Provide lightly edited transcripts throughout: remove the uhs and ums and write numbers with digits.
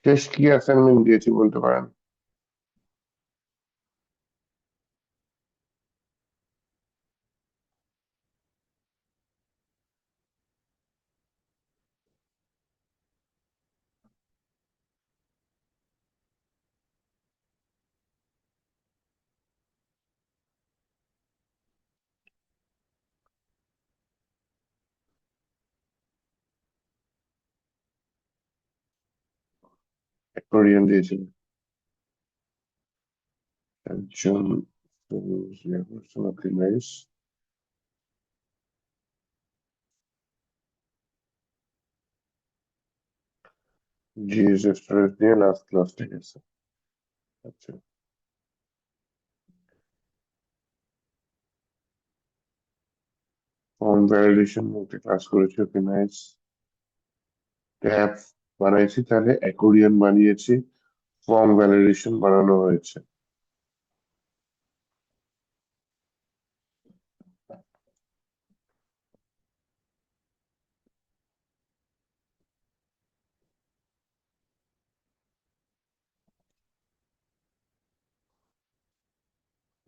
শেষ কি অ্যাসাইনমেন্ট দিয়েছি বলতে পারেন? কোরিয়ান দিয়েছিল একজন। নাইস। জিএস স্টোরেজ দিয়ে লাস্ট ক্লাসটা গেছে। আচ্ছা। ফর্ম ভ্যালিডেশন একটা ক্লাস করেছি, ওকে নাইস। ট্যাব বানাইছি, তাহলে অ্যাকোরিয়ান বানিয়েছি, ফর্ম ভ্যালিডেশন বানানো হয়েছে।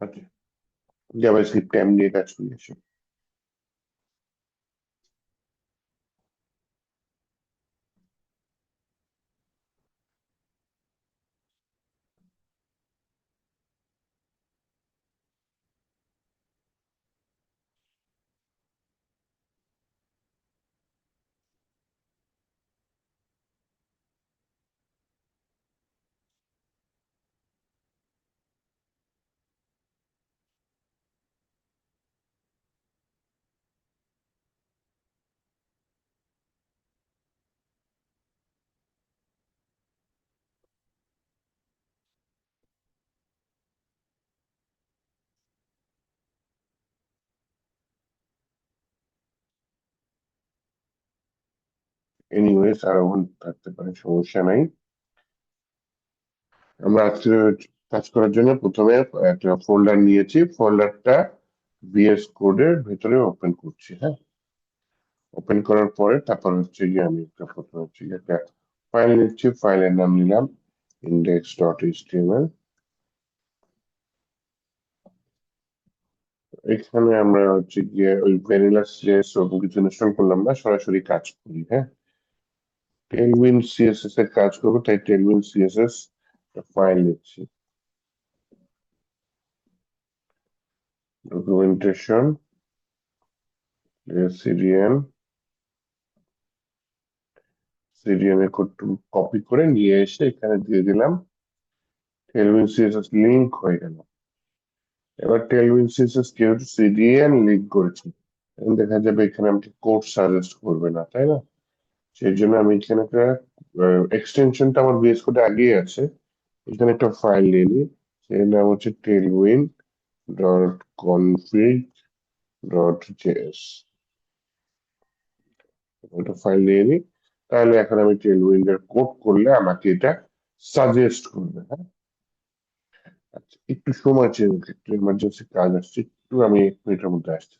আচ্ছা, জাভাস্ক্রিপ্ট টাইম নিয়ে কাজ করেছি। এনিওয়েজ আরো থাকতে পারে, সমস্যা নাই। আমরা আজকে কাজ করার জন্য প্রথমে একটা ফোল্ডার নিয়েছি, ফোল্ডারটা ভিএস কোডের ভেতরে ওপেন করছি। হ্যাঁ, ওপেন করার পরে তারপর হচ্ছে গিয়ে আমি একটা প্রথমে হচ্ছে গিয়ে একটা ফাইল নিচ্ছি, ফাইলের নাম নিলাম index.html। এখানে আমরা হচ্ছে গিয়ে ওই ভ্যানিলা সিএস ওরকম কিছু ইনস্টল করলাম না, সরাসরি কাজ করি। হ্যাঁ, টেলউইন সিএসএস এর কাজ করবো, তাই টেলউইন সিএসএস ফাইল নিচ্ছি। ডকুমেন্টেশন, সিডিএন, সিডিএন এর কোড কপি করে নিয়ে এসে এখানে দিয়ে দিলাম, টেলউইন সিএসএস লিংক হয়ে গেল। এবার টেলউইন সিএসএস যেহেতু সিডিএন লিংক করেছি, এখন দেখা যাবে এখানে আমাকে কোড সাজেস্ট করবে না, তাই না? সেই জন্য আমি এখানে একটা এক্সটেনশনটা আমার বিএস কোডে আগেই আছে, এখানে একটা ফাইল নিয়ে নিই, সেটার নাম হচ্ছে Tailwind dot config dot JS. একটা ফাইল নিয়ে নিই, তাহলে এখন আমি টেলউইন এর কোড করলে আমাকে এটা সাজেস্ট করবে। হ্যাঁ, আচ্ছা, একটু সময় চেয়ে একটু এমার্জেন্সি কাজ আসছে, একটু আমি 1 মিনিটের মধ্যে আসছি।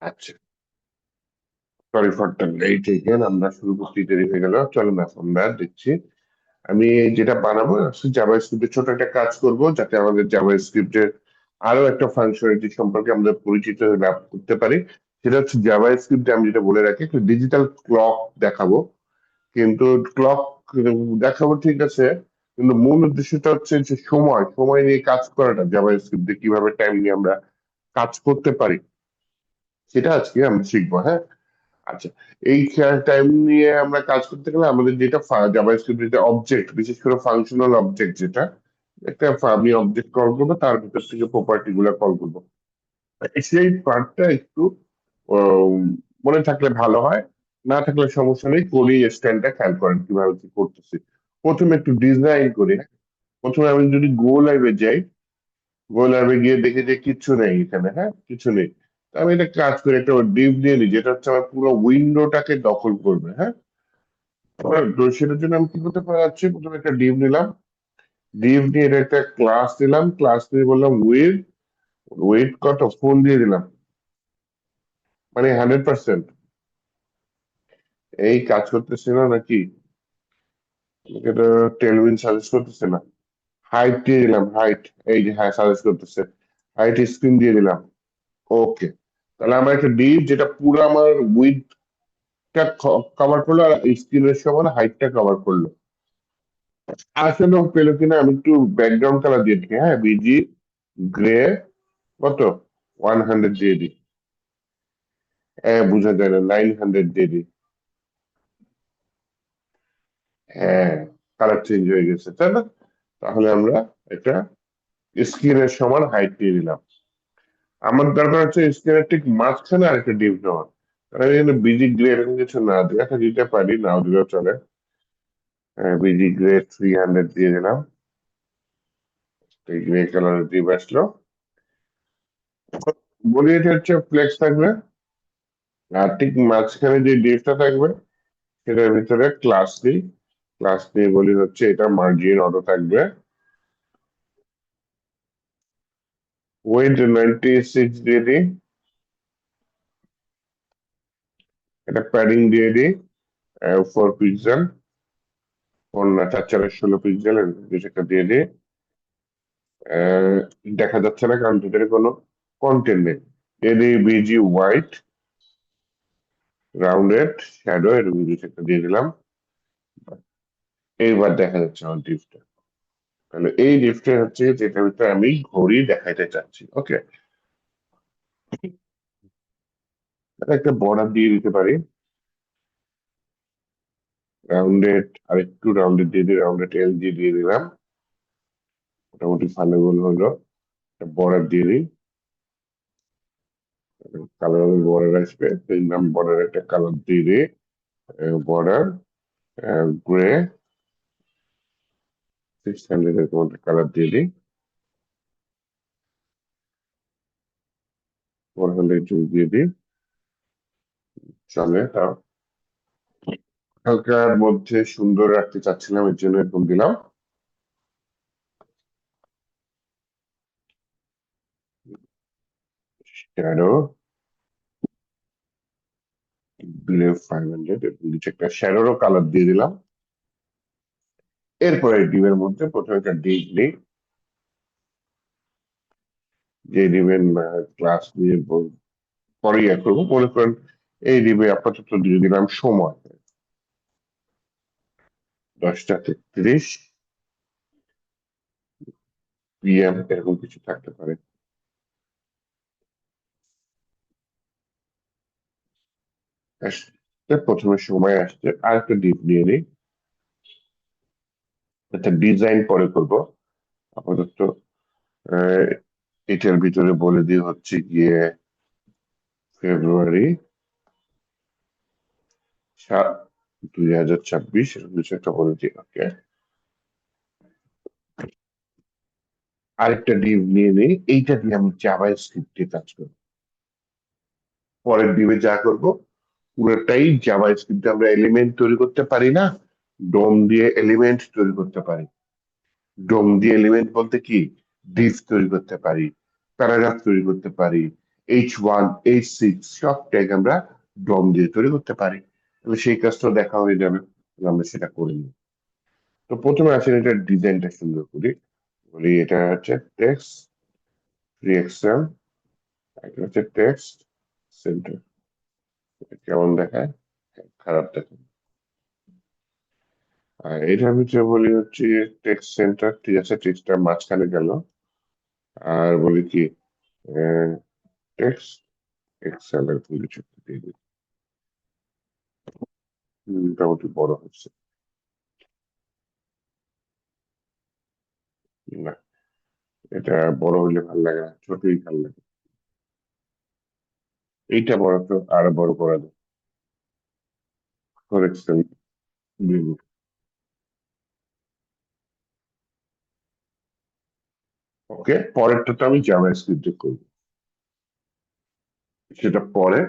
আচ্ছা, sorry for the late again, আমরা শুরু করতে দেরি হয়ে গেল। চলো না, আমরা দেখছি। আমি যেটা বানাবো জাভা স্ক্রিপ্টে ছোট একটা কাজ করব, যাতে আমাদের জাভা স্ক্রিপ্টের আরো একটা ফাংশনালিটি সম্পর্কে আমরা পরিচিত লাভ করতে পারি। সেটা হচ্ছে জাভা স্ক্রিপ্টে আমি যেটা বলে রাখি, একটা ডিজিটাল ক্লক দেখাবো। কিন্তু ক্লক দেখাবো ঠিক আছে, কিন্তু মূল উদ্দেশ্যটা হচ্ছে যে সময় সময় নিয়ে কাজ করাটা, জাভা স্ক্রিপ্টে কিভাবে টাইম নিয়ে আমরা কাজ করতে পারি, সেটা আজকে আমরা শিখবো। হ্যাঁ, আচ্ছা। এই টাইম নিয়ে আমরা কাজ করতে গেলে আমাদের যেটা জাভাস্ক্রিপ্ট যেটা অবজেক্ট, বিশেষ করে ফাংশনাল অবজেক্ট, যেটা একটা আমি অবজেক্ট কল করবো, তার ভিতর থেকে প্রপার্টি গুলা কল করবো। সেই পার্টটা একটু আহ, মনে থাকলে ভালো হয়, না থাকলে সমস্যা নেই। করি স্ট্যান্ডটা খেয়াল করেন কিভাবে কি করতেছি। প্রথমে একটু ডিজাইন করি। হ্যাঁ? প্রথমে আমি যদি গো লাইভে যাই, গো লাইভে গিয়ে দেখি যে কিচ্ছু নেই এখানে। হ্যাঁ, কিছু নেই। তো আমি একটা কাজ করি, একটা ডিপ দিয়ে নিই, যেটা হচ্ছে আমার পুরো উইন্ডোটাকে দখল করবে। হ্যাঁ, তো সেটার জন্য আমি কি করতে পারছি, প্রথমে একটা ডিভ নিলাম। ডিভ নিয়ে এটা একটা ক্লাস দিলাম, ক্লাস দিয়ে বললাম উইথ, ওয়েট কত ফুল দিয়ে দিলাম, মানে 100%। এই কাজ করতেছে না নাকি? এটা টেলউইন সাজেস্ট করতেছে না। হাইট দিয়ে দিলাম, হাইট। এই যে হ্যাঁ, সাজেস্ট করতেছে। হাইট স্ক্রিন দিয়ে দিলাম। ওকে, তাহলে আমার একটা ডিভ যেটা পুরো আমার উইথটা কভার করলো, আর স্ক্রিনের সমান হাইটটা কভার করলো। আসলে পেলো কিনা আমি একটু ব্যাকগ্রাউন্ড কালার দিয়ে দিই। হ্যাঁ, বিজি গ্রে কত, 100 দিয়ে দিই। হ্যাঁ, বোঝা যায় না, 900 দিয়ে দিই। হ্যাঁ, কালার চেঞ্জ হয়ে গেছে, তাই না? তাহলে আমরা এটা স্ক্রিনের সমান হাইট দিয়ে দিলাম। আমার দরকার হচ্ছে স্ক্রিনের ঠিক মাঝখানে আরেকটা ডিপ নেওয়ার। কারণ এখানে বিজি গ্রে এরকম কিছু না দিয়ে, একটা দিতে পারি, নাও দিলেও চলে। হ্যাঁ, বিজি গ্রে 300 দিয়ে দিলাম। এই গ্রে কালারের ডিপ আসলো। বলি এটা হচ্ছে ফ্লেক্স থাকবে, আর ঠিক মাঝখানে যে ডিপটা থাকবে সেটার ভিতরে ক্লাস দিই। ক্লাস দিয়ে বলি হচ্ছে এটা মার্জিন অটো থাকবে। ওয়েট 96 দিয়ে দিই। এটা প্যাডিং দিয়ে দিই 4 পিক্সেল, 4 না 4 4 16 পিক্সেল, কিছু একটা দিয়ে দিই। আহ, দেখা যাচ্ছে না কারণ ভিতরে কোনো কন্টেন্ট নেই। দিয়ে দিই বিজি হোয়াইট, রাউন্ডেড শ্যাডো, এরকম কিছু একটা দিয়ে দিলাম। এইবার দেখা যাচ্ছে আমার ডিপটা। তাহলে এই ডিপটা হচ্ছে যেটার ভিতরে আমি ঘড়ি দেখাইতে চাচ্ছি। ওকে, একটা বর্ডার দিয়ে দিতে পারি, রাউন্ডেড, আর একটু রাউন্ডেড দিয়ে দিই, রাউন্ডেড এল দিয়ে দিলাম। মোটামুটি ভালো গোল হলো। একটা বর্ডার দিয়ে দিই, কালো রঙের বর্ডার আসবে, সেই নাম বর্ডার একটা কালার দিয়ে দিই। বর্ডার গ্রে 600 এরকম একটা কালার দিয়ে দিই। 400 দিয়ে দিই, চলে তাও। হালকার মধ্যে সুন্দর রাখতে চাচ্ছিলাম, এর জন্য এরকম দিলাম। শ্যাডো গ্রে 500, এরকম কিছু একটা শ্যাডোরও কালার দিয়ে দিলাম। এরপরে ডিমের মধ্যে প্রথমে একটা ডিপ নিই, যে ডিমের ক্লাস নিয়ে পরে ইয়ে করবো। মনে করেন এই ডিমে আপাতত দিয়ে দিলাম সময় 10টা 33 PM, এরকম কিছু থাকতে পারে। আসতে প্রথমে সময় আসছে, আর একটা ডিপ নিয়ে নিই। একটা ডিজাইন পরে করব, আপাতত আহ, এটার ভিতরে বলে দিয়ে হচ্ছে গিয়ে ফেব্রুয়ারি 2026, এরকম কিছু একটা বলে দিই। ওকে, আরেকটা ডিপ নিয়ে নিই, এইটা দিয়ে আমি জাভা স্ক্রিপ্টে কাজ করবো। পরের ডিপে যা করব পুরোটাই জাভা স্ক্রিপ্টে। আমরা এলিমেন্ট তৈরি করতে পারি না, ডোম দিয়ে এলিমেন্ট তৈরি করতে পারি। ডোম দিয়ে এলিমেন্ট বলতে কি, ডিভ তৈরি করতে পারি, প্যারাগ্রাফ তৈরি করতে পারি, H1 H6 সব ট্যাগ আমরা ডম দিয়ে তৈরি করতে পারি। তাহলে সেই কাজটা দেখা হয়ে যাবে, তাহলে আমরা সেটা করে নিই। তো প্রথমে আসলে এটা ডিজাইনটা সুন্দর করি, বলি এটা হচ্ছে টেক্সট ফ্রি এক্সেল, এটা হচ্ছে টেক্সট সেন্টার। কেমন দেখায়? হ্যাঁ, খারাপ দেখায়। আর এটার ভিতরে বলি হচ্ছে টেক্সট সেন্টার, ঠিক আছে, টেক্সটটা মাঝখানে গেল। আর বলি কি টেক্সট এক্সেল এর কিছু দিয়ে দিই। মোটামুটি বড় হচ্ছে না, এটা বড় হলে ভালো লাগে না, ছোটই ভালো লাগে। এইটা বড় তো আরো বড় করা যায়, ফর এক্সেল দিয়ে দিই। ওকে, পরেরটা তো আমি জাভা স্ক্রিপ্টে করবো, সেটা পরে।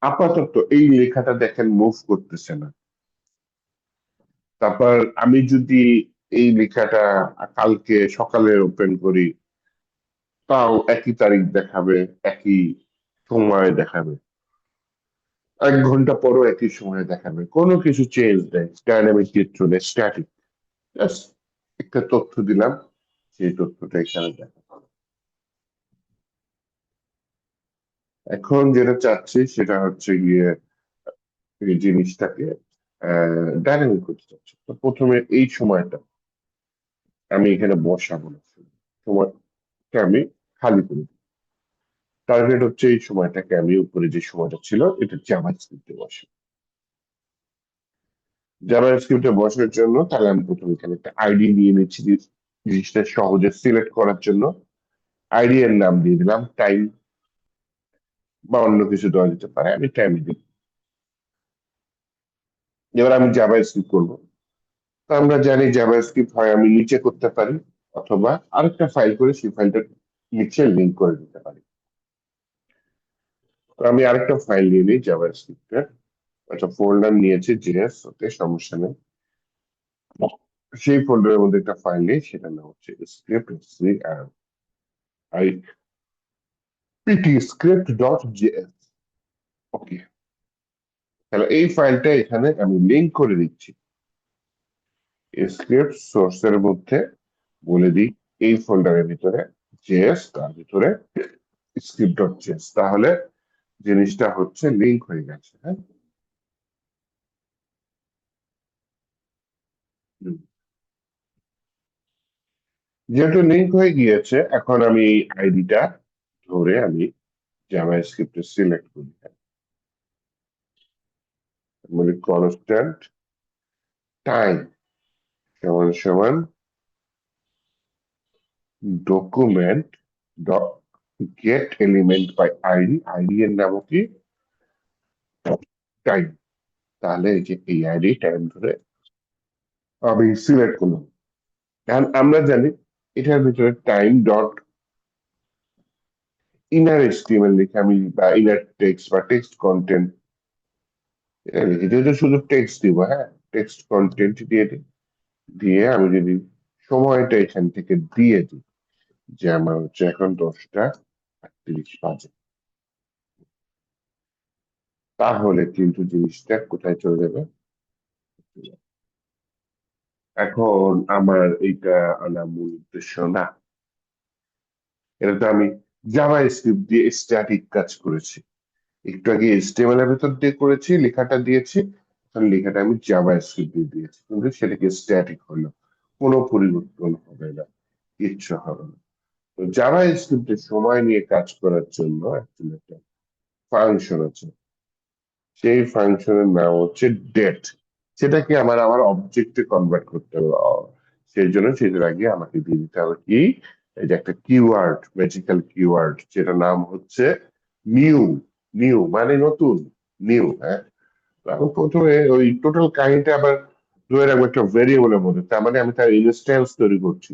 আপাতত এই লেখাটা দেখেন মুভ করতেছে না। তারপর আমি যদি এই লেখাটা কালকে সকালে ওপেন করি, তাও একই তারিখ দেখাবে, একই সময় দেখাবে, 1 ঘন্টা পরও একই সময় দেখাবে, কোনো কিছু চেঞ্জ নেই, ডাইনামিক চিত্র নেই, স্ট্যাটিক। জাস্ট একটা তথ্য দিলাম, সেই তথ্যটা এখানে দেখা। এখন যেটা চাচ্ছি সেটা হচ্ছে গিয়ে এই জিনিসটাকে ডাইনামিক করতে চাচ্ছি। তো প্রথমে এই সময়টা আমি এখানে বসাবো না, সময়টা আমি খালি করে দিই। টার্গেট হচ্ছে এই সময়টাকে আমি উপরে যে সময়টা ছিল এটা জাভা স্ক্রিপ্টে বসে, জাভা স্ক্রিপ্টে বসার জন্য তাহলে আমি প্রথমে এখানে একটা আইডি নিয়ে নিচ্ছি, জিনিসটা সহজে সিলেক্ট করার জন্য। আইডি এর নাম দিয়ে দিলাম টাইম, বা অন্য কিছু দেওয়া যেতে পারে, আমি টাইম দিই। এবার আমি জাভা স্ক্রিপ্ট করবো। তো আমরা জানি জাভা স্ক্রিপ্ট হয় আমি নিচে করতে পারি, অথবা আরেকটা ফাইল করে সেই ফাইলটা নিচে লিঙ্ক করে দিতে পারি। তো আমি আরেকটা ফাইল নিয়ে নিই জাভা স্ক্রিপ্টের, একটা ফোল্ডার নিয়েছি জেএস, ওকে, সমস্যা নেই। সেই ফোল্ডারের মধ্যে একটা ফাইল নেই, সেটার নাম হচ্ছে script, C R I PT, script dot JS. Okay, তাহলে এই ফাইলটা এখানে আমি লিঙ্ক করে দিচ্ছি স্ক্রিপ্ট সোর্সের মধ্যে, বলে দিই এই ফোল্ডারের ভিতরে জেএস, তার ভিতরে স্ক্রিপ্ট ডট জেএস, তাহলে জিনিসটা হচ্ছে লিঙ্ক হয়ে গেছে। হ্যাঁ, হুম। যেহেতু লিঙ্ক হয়ে গিয়েছে, এখন আমি এই আইডিটা ধরে আমি জাভা স্ক্রিপ্টে সিলেক্ট করি, মানে কনস্ট্যান্ট টাইম সমান সমান document dot get element by ID, ID এর নাম কি টাইম। তাহলে এই যে এই আইডি টাইম ধরে আমি সিলেক্ট করলাম। কারণ আমরা জানি এটার ভিতরে টাইম ডট ইনার এসটিএমএল লিখে আমি, বা ইনার টেক্সট বা টেক্সট কন্টেন্ট এটা লিখি, যেহেতু শুধু টেক্সট দিব, হ্যাঁ, টেক্সট কন্টেন্ট দিয়ে দিই। দিয়ে আমি যদি সময়টা এখান থেকে দিয়ে দিই যে আমার হচ্ছে এখন 10টা 38 বাজে, তাহলে কিন্তু জিনিসটা কোথায় চলে যাবে? এখন আমার এইটা আনা মূল উদ্দেশ্য না, এটা তো আমি জাভা স্ক্রিপ্ট দিয়ে স্ট্যাটিক কাজ করেছি, একটু আগে এইচটিএমএল এর ভেতর দিয়ে করেছি, লেখাটা দিয়েছি, এখন লেখাটা আমি জাভা স্ক্রিপ্ট দিয়ে দিয়েছি, কিন্তু সেটাকে স্ট্যাটিক হলো, কোনো পরিবর্তন হবে না, কিচ্ছু হবে না। তো জাভা স্ক্রিপ্টে সময় নিয়ে কাজ করার জন্য অ্যাকচুয়ালি একটা ফাংশন আছে, সেই ফাংশনের নাম হচ্ছে ডেট। সেটাকে আমার আমার অবজেক্টে কনভার্ট করতে হবে। সেই জন্য সেটার আগে আমাকে দিয়ে দিতে হবে কি, এই যে একটা কিওয়ার্ড, ম্যাজিক্যাল কিওয়ার্ড, যেটা নাম হচ্ছে নিউ। নিউ মানে নতুন, নিউ, হ্যাঁ। তো এখন প্রথমে ওই টোটাল কাহিনীটা আবার ধরে রাখবো একটা ভেরিয়েবলের মধ্যে, তার মানে আমি তার ইনস্ট্যান্স তৈরি করছি।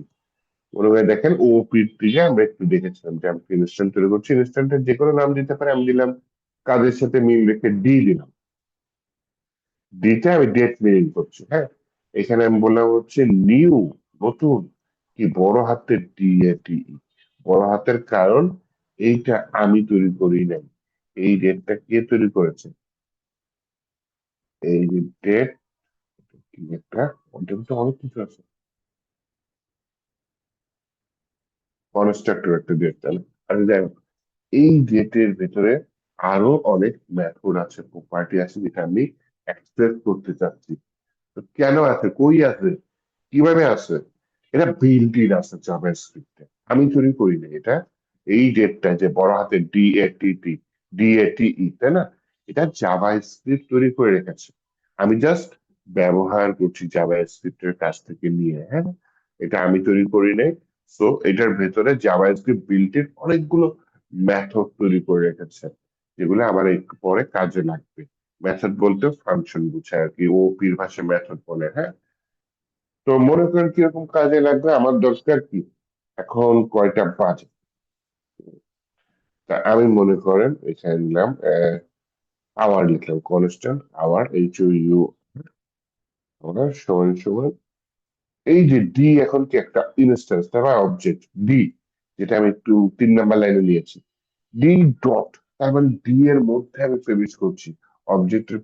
মনে হয় দেখেন ওপির দিকে আমরা একটু দেখেছিলাম যে আমি ইনস্ট্যান্ট তৈরি করছি, ইনস্ট্যান্টের যে কোনো নাম দিতে পারে, আমি দিলাম কাজের সাথে মিল রেখে ডি দিলাম। ডিতে আমি ডেট মিলিং করছি, হ্যাঁ। এখানে আমি বললাম হচ্ছে নিউ, নতুন, কি বড় হাতের ডি এ টি ই, বড় হাতের, কারণ এইটা আমি তৈরি করি নাই। এই ডেটটা কে তৈরি করেছে? এই যে ডেট, কি একটা, ওটার তো অনেক কিছু আছে। কনস্ট্রাক্টর একটা ডেট, তাহলে আরে যাই হোক, এই ডেটের ভেতরে আরো অনেক মেথড আছে, প্রপার্টি আছে, যেটা আমি এক্সপ্রেস করতে চাচ্ছি। তো কেন আছে, কই আছে, কিভাবে আছে? এটা বিল্ট ইন আছে জাভাস্ক্রিপ্টে, আমি তৈরি করি না এটা। এই ডেটটা যে বড় হাতে DATE, তাই না? এটা জাভাস্ক্রিপ্ট তৈরি করে রেখেছে। আমি জাস্ট ব্যবহার করছি জাভাস্ক্রিপ্টের কাছ থেকে নিয়ে, হ্যাঁ। এটা আমি তৈরি করি নাই। সো এটার ভেতরে জাভাস্ক্রিপ্ট বিল্ট ইন অনেকগুলো মেথড তৈরি করে রেখেছে, যেগুলো আমার একটু পরে কাজে লাগবে। মেথড বলতে ফাংশন বুঝায় আর কি, ওপির ভাষায় মেথড বলে, হ্যাঁ। তো মনে করেন কিরকম কাজে লাগবে, আমার দরকার কি, এখন কয়টা বাজে, তা আমি মনে করেন এখানে নিলাম আওয়ার, লিখলাম কনস্ট্যান্ট আওয়ার, HOU আওয়ার সমান সমান, এই যে ডি এখন কি একটা ইনস্ট্যান্স বা অবজেক্ট ডি, যেটা আমি একটু 3 নাম্বার লাইনে নিয়েছি, ডি ডট, তার মানে ডি এর মধ্যে আমি প্রবেশ করছি। অবজেক্টের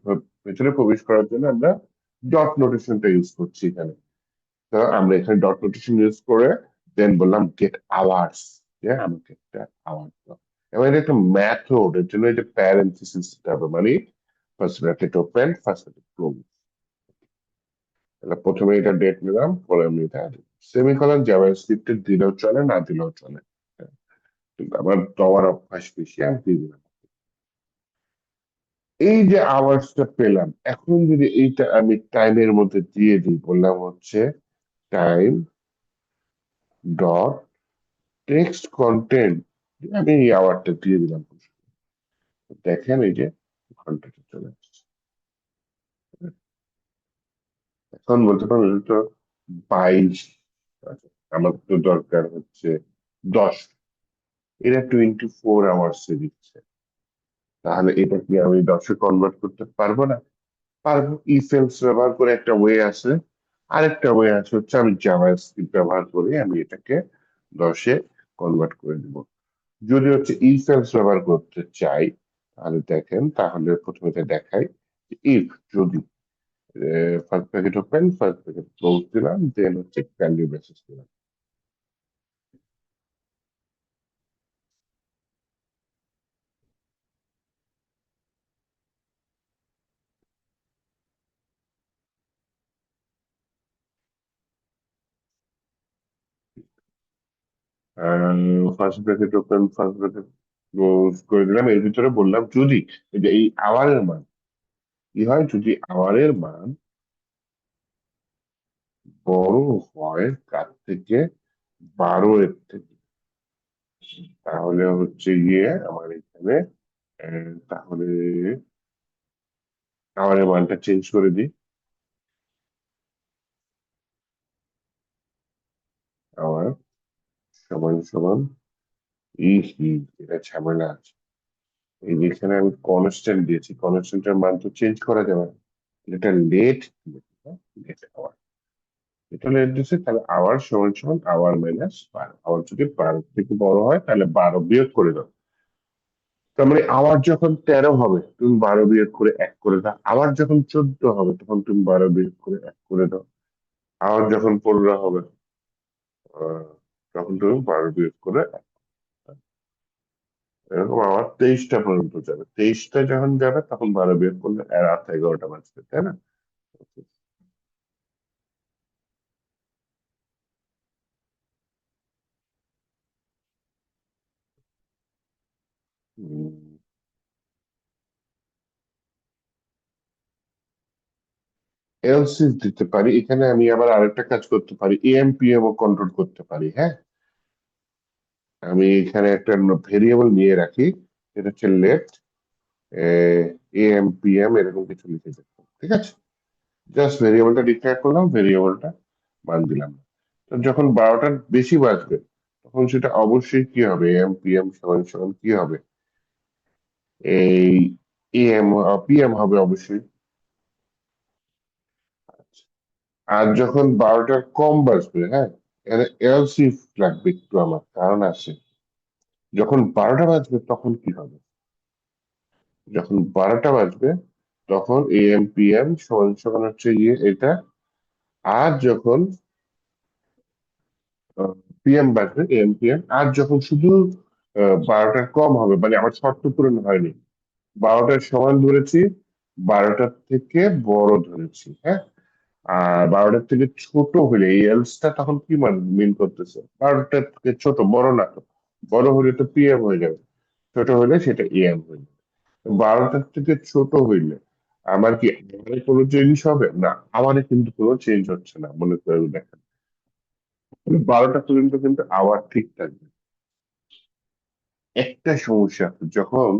ভেতরে প্রবেশ করার জন্য আমরা ডট নোটেশনটা ইউজ করছি এখানে। তো আমরা এখানে ডট নোটেশন ইউজ করে দেন বললাম গেট আওয়ার্স, যে আমাকে একটা আওয়ার দাও। এবং এটা একটা মেথড, এর জন্য এটা প্যারেন্থেসিস দিতে হবে, মানে first bracket open first bracket close. তাহলে প্রথমে এটা ডেট নিলাম, পরে আমি এটা সেমিকলন জাভাস্ক্রিপ্টে দিলেও চলে, না দিলেও চলে। হ্যাঁ, কিন্তু আমার দেওয়ার অভ্যাস বেশি, আমি দিয়ে দিলাম। এই যে আওয়ার্সটা পেলাম, এখন যদি এইটা আমি টাইমের মধ্যে দিয়ে দিই, বললাম হচ্ছে টাইম ডট টেক্সট কন্টেন্ট, আমি এই আওয়ারটা দিয়ে দিলাম। দেখেন এই যে ঘন্টাটা চলে আসছে। এখন বলতে পারবো এটা তো 22, আচ্ছা, আমার তো দরকার হচ্ছে 10, এটা 24 আওয়ার্স দিচ্ছে। তাহলে এটা কি আমি 10-এ কনভার্ট করতে পারবো না? পারবো। ইফ এলস ব্যবহার করে একটা ওয়ে আছে, আরেকটা ওয়ে আছে হচ্ছে আমি জাভাস্ক্রিপ্ট ব্যবহার করে আমি এটাকে 10-এ কনভার্ট করে দিব। যদি হচ্ছে ইফ এলস ব্যবহার করতে চাই, তাহলে দেখেন, তাহলে প্রথমে এটা দেখাই, ইফ যদি first bracket open first bracket close দিলাম, দেন হচ্ছে কার্লি ব্রেসেস দিলাম। First bracket open first bracket close করে দিলাম, এর ভিতরে বললাম যদি এই যে এই আওয়ারের মান কি হয়, যদি আওয়ারের মান বড় হয় কার থেকে, 12 এর থেকে, তাহলে হচ্ছে গিয়ে আমার এখানে তাহলে আওয়ারের মানটা চেঞ্জ করে দিই। আওয়ার সমান সমান ই, এটা ঝামেলা আছে। এই যেখানে আমি কনস্ট্যান্ট দিয়েছি, কনস্ট্যান্টের মান তো চেঞ্জ করা যাবে না। এটা লেট, লেট আওয়ার, এটা লেট দিচ্ছে, তাহলে আওয়ার সমান সমান আওয়ার মাইনাস 12। আওয়ার যদি 12 থেকে বড় হয় তাহলে 12 বিয়োগ করে দাও। তার মানে আওয়ার যখন 13 হবে তুমি 12 বিয়োগ করে 1 করে দাও, আবার যখন 14 হবে তখন তুমি 12 বিয়োগ করে 1 করে দাও, আবার যখন 15 হবে আহ, তখন তুমি 12 বিয়োগ করে 1। এরকম আবার 23টা পর্যন্ত যাবে, 23টা যখন যাবে তখন 12 বিয়োগ করলে রাত 11টা বাজবে, তাই না? এলসিস দিতে পারি, এখানে আমি আবার আরেকটা কাজ করতে পারি, এএম ও কন্ট্রোল করতে পারি, হ্যাঁ। আমি এখানে একটা ভেরিয়েবল নিয়ে রাখি, এটা হচ্ছে লেট AM PM এরকম কিছু লিখে দেবো, ঠিক আছে। জাস্ট ভেরিয়েবলটা ডিক্লেয়ার করলাম, ভেরিয়েবলটা মান দিলাম। তো যখন 12টার বেশি বাজবে তখন সেটা অবশ্যই কি হবে, AM PM সমান সমান কি হবে, এই PM হবে অবশ্যই। আর যখন 12টার কম বাজবে, হ্যাঁ, এখানে এলসিফ লাগবে একটু, আমার কারণ আছে। যখন 12টা বাজবে তখন কি হবে? যখন 12টা বাজবে তখন এএম পিএম সমান সমান হচ্ছে গিয়ে এটা। আর যখন পিএম বাজবে এএম পিএম, আর যখন শুধু 12টার কম হবে, মানে আমার শর্ত পূরণ হয়নি, 12টার সমান ধরেছি, 12টার থেকে বড় ধরেছি, হ্যাঁ। আর 12টার থেকে ছোট হলে এই এলসটা তখন কি মিন করতেছে? 12টার থেকে ছোট, বড় না তো। বড় হলে তো পিএম হয়ে যাবে, ছোট হলে সেটা এএম হয়ে যাবে। 12টার থেকে ছোট হইলে আমার কি আমারে কোনো চেঞ্জ হবে না? আমারে কিন্তু কোনো চেঞ্জ হচ্ছে না, মনে করে দেখেন। 12টা পর্যন্ত কিন্তু আবার ঠিক থাকবে। একটা সমস্যা আছে, যখন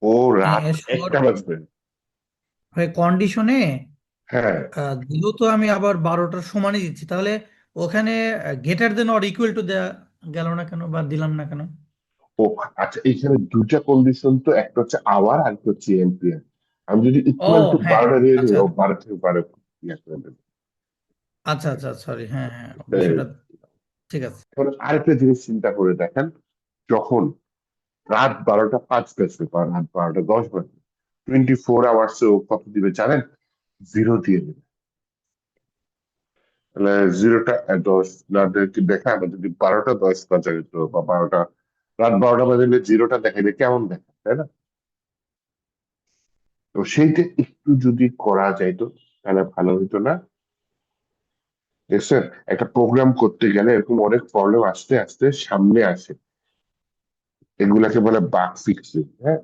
ও রাত শর্ট 1টা বাজবে। কন্ডিশনে হ্যাঁ। যেহেতু আমি আবার 12টার সমানই দিচ্ছি, তাহলে ওখানে greater than or equal to দেয়া গেল না কেন, বা দিলাম না কেন? ও আচ্ছা, এখানে দুইটা কন্ডিশন তো, একটা হচ্ছে আওয়ার আর একটা হচ্ছে এম্পিয়ার। আমি যদি ও ইকুয়াল টু হ্যাঁ, 12টা দিয়ে দিই, আচ্ছা ও 12 থেকে 12 ইয়া করে দেবে। আচ্ছা আচ্ছা, সরি, হ্যাঁ হ্যাঁ, বিষয়টা ঠিক আছে। এখন আরেকটা জিনিস চিন্তা করে দেখেন, যখন রাত 12টা 5 বাজবে বা রাত 12টা 10 বাজবে, 24 আওয়ার্স ও কত দিবে জানেন? 0 দিয়ে দেবে। তাহলে 0টা 10 না দেখা, আমরা যদি 12টা 10 বাজে তো, বা 12টা, রাত 12টা বাজলে 0টা দেখাইলে কেমন দেখা, তাই না? তো সেইটা একটু যদি করা যাইতো তাহলে ভালো হতো না? দেখছেন, একটা প্রোগ্রাম করতে গেলে এরকম অনেক প্রবলেম আস্তে আস্তে সামনে আসে। এগুলাকে বলে বাগ ফিক্সিং, হ্যাঁ।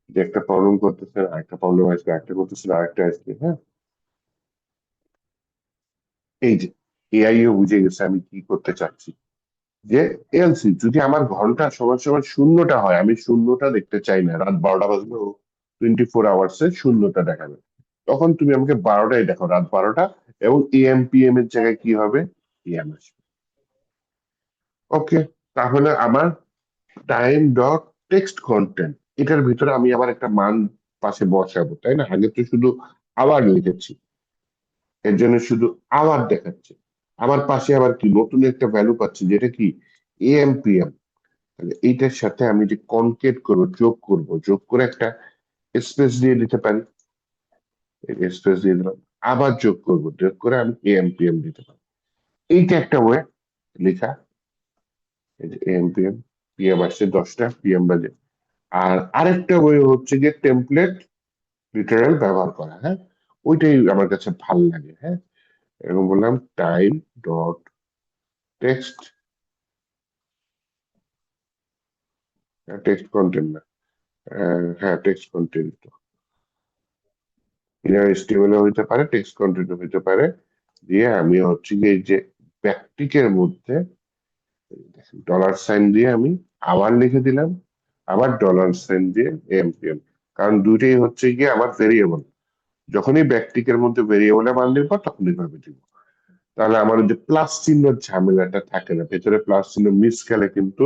যে একটা প্রবলেম করতেছেন, আরেকটা প্রবলেম আসবে, একটা করতেছেন, আরেকটা আসবে, হ্যাঁ। এই যে এআইও বুঝে গেছে আমি কি করতে চাচ্ছি। যে এলসি যদি আমার ঘন্টা সমান সমান শূন্যটা হয়, আমি শূন্যটা দেখতে চাই না, রাত 12টা বাজবে 24 আওয়ার্সে শূন্যটা দেখাবে। তখন তুমি আমাকে 12টাই দেখো, রাত 12টা, এবং এএম পিএম এর জায়গায় কি হবে? এএম আসবে। ওকে, তাহলে আমার টাইম ডট টেক্সট কন্টেন্ট, এটার ভিতরে আমি আবার একটা মান পাশে বসাবো, তাই না? আগে তো শুধু আবার লিখেছি, এর জন্য শুধু আবার দেখাচ্ছে। আমার পাশে আবার কি নতুন একটা ভ্যালু পাচ্ছি, যেটা কি এএম পিএম। তাহলে এইটার সাথে আমি যে কনকেট করবো, যোগ করব, যোগ করে একটা স্পেস দিয়ে দিতে পারি। স্পেস দিয়ে দিলাম, আবার যোগ করব, যোগ করে আমি এএম পিএম দিতে পারি। এইটা একটা ওয়ে লেখা। এই যে এএম পিএম, পিএম আসছে 10টা, পিএম বাজে। আর আরেকটা ওয়ে হচ্ছে যে টেমপ্লেট লিটারাল ব্যবহার করা, হ্যাঁ। ওইটাই আমার কাছে ভাল লাগে, হ্যাঁ। এরকম বললাম time dot text, text content না, হ্যাঁ টেক্সট কন্টেন্ট, ইনার এস্টিমেল হইতে পারে, টেক্সট কন্টেন্ট হইতে পারে। দিয়ে আমি হচ্ছে গিয়ে এই যে ব্যাকটিকের মধ্যে $সাইন দিয়ে আমি আবার লিখে দিলাম, আবার $সাইন দিয়ে এমপিএম। কারণ দুইটাই হচ্ছে গিয়ে আমার ভেরিয়েবল, যখনই ব্যাকটিকের মধ্যে ভেরিয়েবলে মান দিব তখন এইভাবে দিব। তাহলে আমার ওই যে প্লাস চিহ্নের ঝামেলাটা থাকে না, ভেতরে প্লাস চিহ্ন মিস গেলে কিন্তু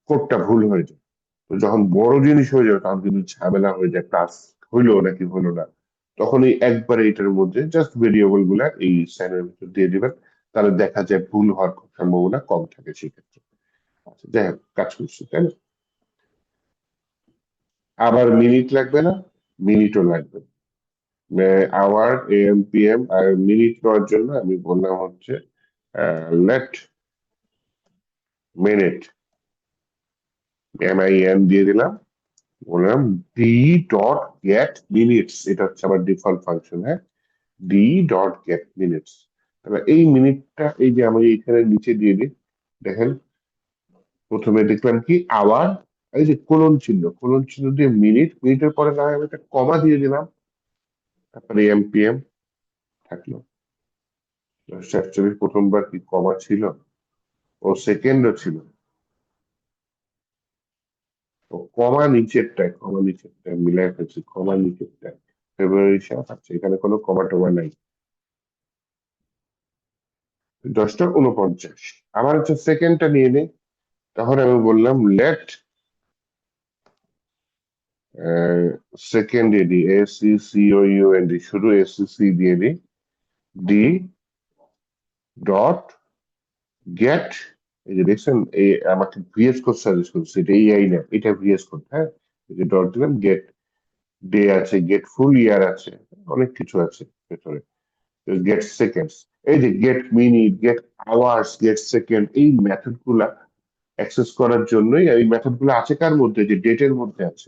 কোডটা ভুল হয়ে যায়। তো যখন বড় জিনিস হয়ে যাবে তখন কিন্তু ঝামেলা হয়ে যায়, ক্লাস হইলো নাকি হলো না। তখন এই একবারে এটার মধ্যে জাস্ট ভেরিয়েবল গুলা এই সাইনের ভিতর দিয়ে দিবেন, তাহলে দেখা যায় ভুল হওয়ার খুব সম্ভাবনা কম থাকে সেক্ষেত্রে। আচ্ছা, যাই হোক, কাজ করছি, তাই না? আবার মিনিট লাগবে না? মিনিটও লাগবে আওয়ার এএম পিএম। আর মিনিট নেওয়ার জন্য আমি বললাম হচ্ছে লেট মিনিট, MIN দিয়ে দিলাম। বললাম ডি ডট গেট মিনিটস, এটা হচ্ছে আমার ডিফল্ট ফাংশন, হ্যাঁ। D dot gate minutes. তাহলে এই মিনিটটা এই যে আমি এখানে নিচে দিয়ে দিই, দেখেন, প্রথমে দেখলাম কি আওয়ার, এই যে কোলন চিহ্ন, কোলন চিহ্ন দিয়ে মিনিট, মিনিটের পরে না হয় আমি একটা কমা দিয়ে দিলাম, তারপরে এমপিএম থাকলো। 10:41 প্রথমবার কি কমা ছিল? ও সেকেন্ডও ছিল। ও কমা নিচেরটায়, কমা নিচেরটায় মিলাই ফেলছি, কমা নিচেরটায় ফেব্রুয়ারি 7, আচ্ছা এখানে কোনো কমা টমা নাই। 10টা 49, আমার হচ্ছে সেকেন্ডটা নিয়ে নেই। তখন আমি বললাম লেট সেকেন্ড দিয়ে দিই, SECOUND, শুধু SCC দিয়ে দিই, ডি ডট গেট এই যে দেখছেন, এই আমাকে ভিএস কোড সাজেস্ট করছে, এটা এই না, এটা ভিএস কোড। হ্যাঁ, এই যে ডট দিলাম, গেট ডে আছে, গেট ফুল ইয়ার আছে, অনেক কিছু আছে ভেতরে। গেট সেকেন্ডস, এই যে get minute, get hours, get second, এই মেথড গুলা অ্যাক্সেস করার জন্যই এই মেথড গুলো আছে কার মধ্যে, যে ডেটের মধ্যে আছে।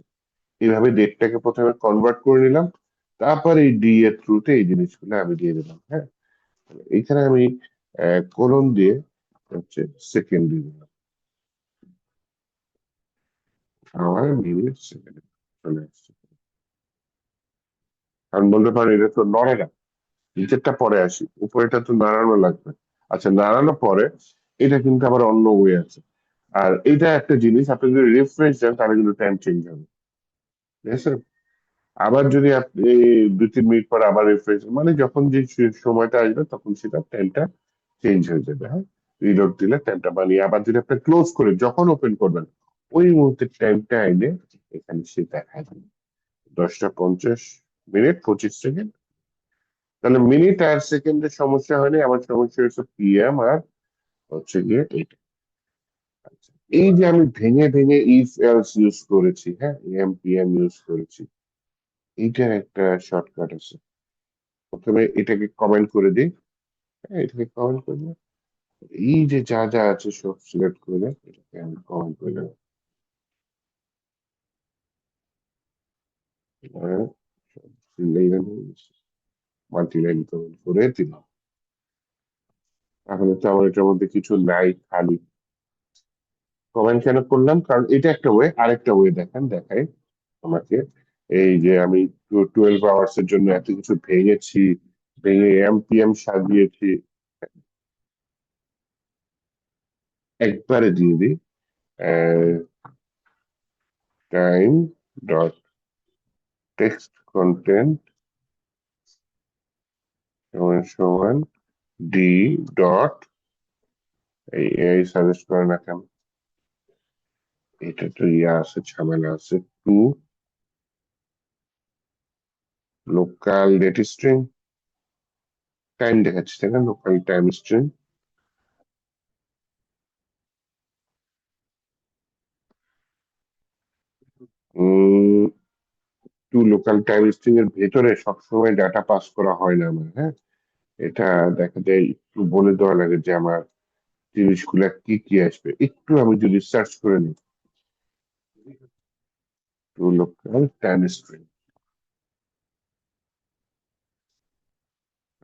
এইভাবে ডেটটাকে প্রথমে কনভার্ট করে নিলাম, তারপর এই ডি এর থ্রুতে এই জিনিসগুলো আমি দিয়ে দিলাম। হ্যাঁ, এইখানে আমি কোলন দিয়ে হচ্ছে সেকেন্ড দিয়ে দিলাম, আওয়ার মিনিট সেকেন্ড চলে আসছে। কারণ বলতে পারেন এটা তো নড়ে না, নিচেরটা পরে আসি, উপরেটা তো নাড়ানো লাগবে। আচ্ছা, নাড়ানোর পরে এটা কিন্তু আবার অন্য ওয়ে আছে। আর এটা একটা জিনিস, আপনি যদি রিফ্রেশ দেন তাহলে কিন্তু টাইম চেঞ্জ হবে, ঠিক আছে? আবার যদি আপনি 2-3 মিনিট পর আবার রিফ্রেশ, মানে যখন যে সময়টা আসবে তখন সেটা টাইমটা চেঞ্জ হয়ে যাবে। হ্যাঁ, রিলোড দিলে টাইমটা বানিয়ে আবার যদি আপনি ক্লোজ করে যখন ওপেন করবেন ওই মুহূর্তে টাইমটা এনে এখানে সে দেখায় দেবে 10টা 50 মিনিট 25 সেকেন্ড। তাহলে মিনিট আর সেকেন্ডের সমস্যা হয়নি, আমার সমস্যা হচ্ছে পিএম আর হচ্ছে গিয়ে এইটা। আচ্ছা, এই যে আমি ভেঙে ভেঙে ইফ এলস ইউজ করেছি, হ্যাঁ, এম পিএম ইউজ করেছি, এইটার একটা শর্টকাট আছে। প্রথমে এটাকে কমেন্ট করে দিই। হ্যাঁ, এটাকে কমেন্ট করে দিই। এই যে যা যা আছে সব সিলেক্ট করে এটাকে আমি কমেন্ট করে দেবো। মাল্টি লাইন কমেন্ট করে দিলাম। তাহলে তো আমার এটার মধ্যে কিছু নাই, খালি। কমেন্ট কেন করলাম, কারণ এটা একটা ওয়ে, আরেকটা ওয়ে দেখেন দেখাই আমাকে। এই যে আমি 12 আওয়ার্স এর জন্য এত কিছু ভেঙেছি, ভেঙে এমপিএম সাজিয়েছি, একবারে দিয়ে দিই টাইম ডট টেক্সট কন্টেন্ট সমান সমান ডি ডট, এই সাজেস্ট করে না কেন, এটা তো ইয়া আছে, ঝামেলা আছে, to local date string, time দেখাচ্ছি তাই না, local time string, to local time string এর ভেতরে সবসময় ডাটা পাস করা হয় না আমার। হ্যাঁ, এটা দেখা যায় একটু বলে দেওয়া লাগে যে আমার জিনিসগুলা কি কি আসবে, একটু আমি যদি সার্চ করে নিই, টু লোকাল টাইম স্ট্রিং।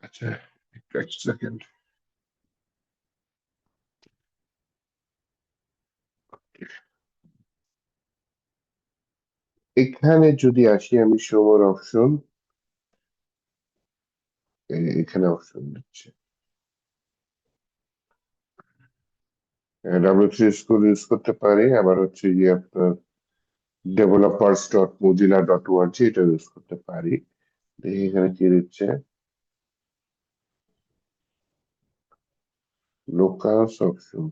আচ্ছা, একটু এক সেকেন্ড। এখানে যদি আসি আমি সময়ের অপশন, এখানে অপশন দিচ্ছে ডাব্লিউসি স্কুল ইউজ করতে পারি, আবার হচ্ছে গিয়ে আপনার developers dot Mozilla dot ORG এটা ইউজ করতে পারি। দেখি এখানে কি দিচ্ছে, লোকাল অপশন।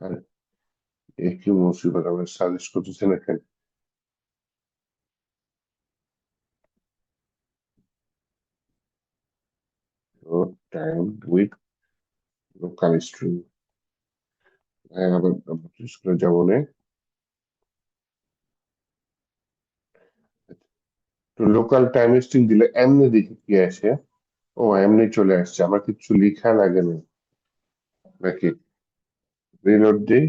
আর এ কি মুসিবত, আমরা সাজেস্ট করতেছেন এখানে টাইম উইথ লোকাল স্ট্রিং। হ্যাঁ, আবার স্কুলে যাবো না। তো লোকাল টাইম স্ট্রিং দিলে এমনি দেখি কি আসে। ও, এমনি চলে আসছে, আমার কিছু লেখা লাগে না নাকি? রিলোড দিই,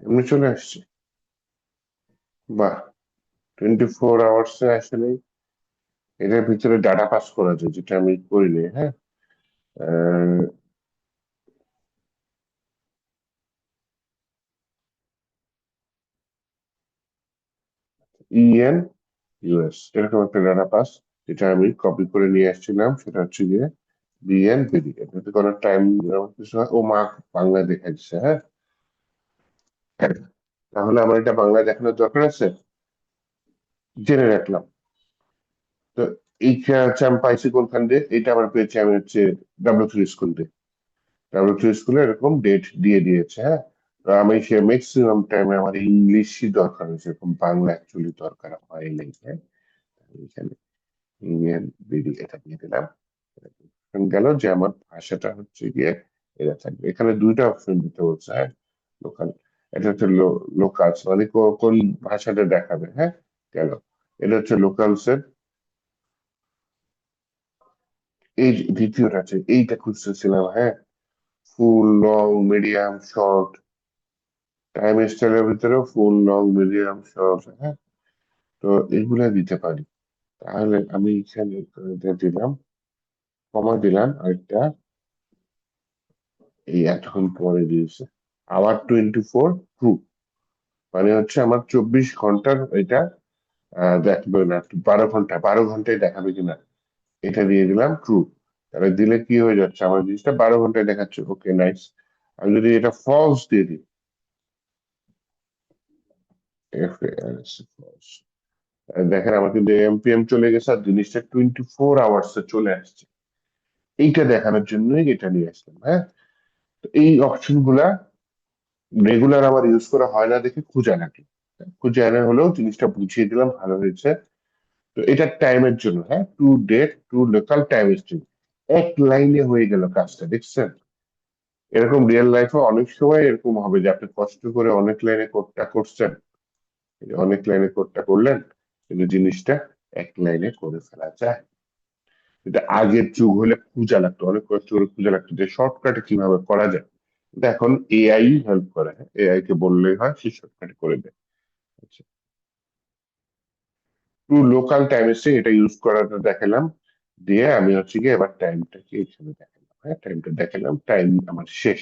এমনি চলে আসছে। বাহ, 24 আওয়ার্স আসলে এটার ভিতরে ডাটা পাস করা যায়, যেটা আমি করিনি। হ্যাঁ, ইএন ইউএস এরকম একটা ডাটা পাস, যেটা আমি কপি করে নিয়ে আসছিলাম, সেটা হচ্ছে গিয়ে বিএন বিডি। এটাতে কোনো টাইম কিছু হয়, ও মা, বাংলায় দেখা যাচ্ছে। হ্যাঁ, তাহলে আমার এটা বাংলায় দেখানোর দরকার আছে। জেনে রাখলাম। তো এইটা হচ্ছে আমি পাইছি কোনখান দিয়ে, এটা আবার পেয়েছি আমি হচ্ছে W3 স্কুল দিয়ে। W3 স্কুলে এরকম ডেট দিয়ে দিয়েছে, হ্যাঁ। তো আমি সে ম্যাক্সিমাম টাইমে আমার ইংলিশই দরকার হয়েছে, এরকম বাংলা অ্যাকচুয়ালি দরকার হয়নি, হ্যাঁ। এখানে ইন্ডিয়ান বিডি এটা দিয়ে দিলাম। এখন গেল যে আমার ভাষাটা হচ্ছে গিয়ে এটা থাকবে, এখানে দুইটা অপশন দিতে বলছে, হ্যাঁ। লোকাল, এটা হচ্ছে লোকাল মানে কোন ভাষাটা দেখাবে, হ্যাঁ। গেল, এটা হচ্ছে লোকালস এর। এই যে দ্বিতীয়টা আছে, এইটা খুঁজতেছিলাম, হ্যাঁ। ফুল, লং, মিডিয়াম, শর্ট। টাইম স্টাইলের ভিতরেও ফুল, লং, মিডিয়াম, শর্ট, হ্যাঁ। তো এগুলা দিতে পারি। তাহলে আমি এখানে এটা দিলাম, কমা দিলাম আরেকটা, এই এতক্ষণ পরে দিয়েছে। আওয়ার 24 ট্রু, মানে হচ্ছে আমার 24 ঘন্টার এটা দেখবে না, 12 ঘন্টা, 12 ঘন্টায় দেখাবে কিনা, এটা দিয়ে দিলাম ট্রু। তাহলে দিলে কি হয়ে যাচ্ছে, আমার জিনিসটা 12 ঘন্টায় দেখাচ্ছে, ওকে নাইস। আমি যদি এটা ফলস দিয়ে দিই, false, দেখেন আমার কিন্তু এমপিএম চলে গেছে আর জিনিসটা 24 আওয়ার্স চলে আসছে। এইটা দেখানোর জন্যই এটা নিয়ে আসলাম, হ্যাঁ। তো এই অপশন গুলা রেগুলার আমার ইউজ করা হয় না দেখে খুঁজে আনাটি, খুঁজে আনা হলেও জিনিসটা বুঝিয়ে দিলাম, ভালো হয়েছে। তো এটা টাইমের জন্য, হ্যাঁ, to date to local time string, এক লাইনে হয়ে গেল কাজটা, দেখছেন। এরকম রিয়েল লাইফে অনেক সময় এরকম হবে যে আপনি কষ্ট করে অনেক লাইনে কোডটা করছেন, এই যে অনেক লাইনে কোডটা করলেন, কিন্তু জিনিসটা এক লাইনে করে ফেলা যায়। এটা আগের যুগ হলে খোঁজা লাগতো, অনেক কষ্ট করে খোঁজা লাগতো যে শর্টকাটে কিভাবে করা যায়। কিন্তু এখন এআই হেল্প করে, এআই কে বললেই হয়, সে শর্টকাটে করে দেয়। আচ্ছা, টু লোকাল টাইম এসে এটা ইউজ করাটা দেখালাম, দিয়ে আমি হচ্ছে গিয়ে এবার টাইমটাকে এখানে দেখালাম, হ্যাঁ, টাইমটা দেখালাম, টাইম আমার শেষ।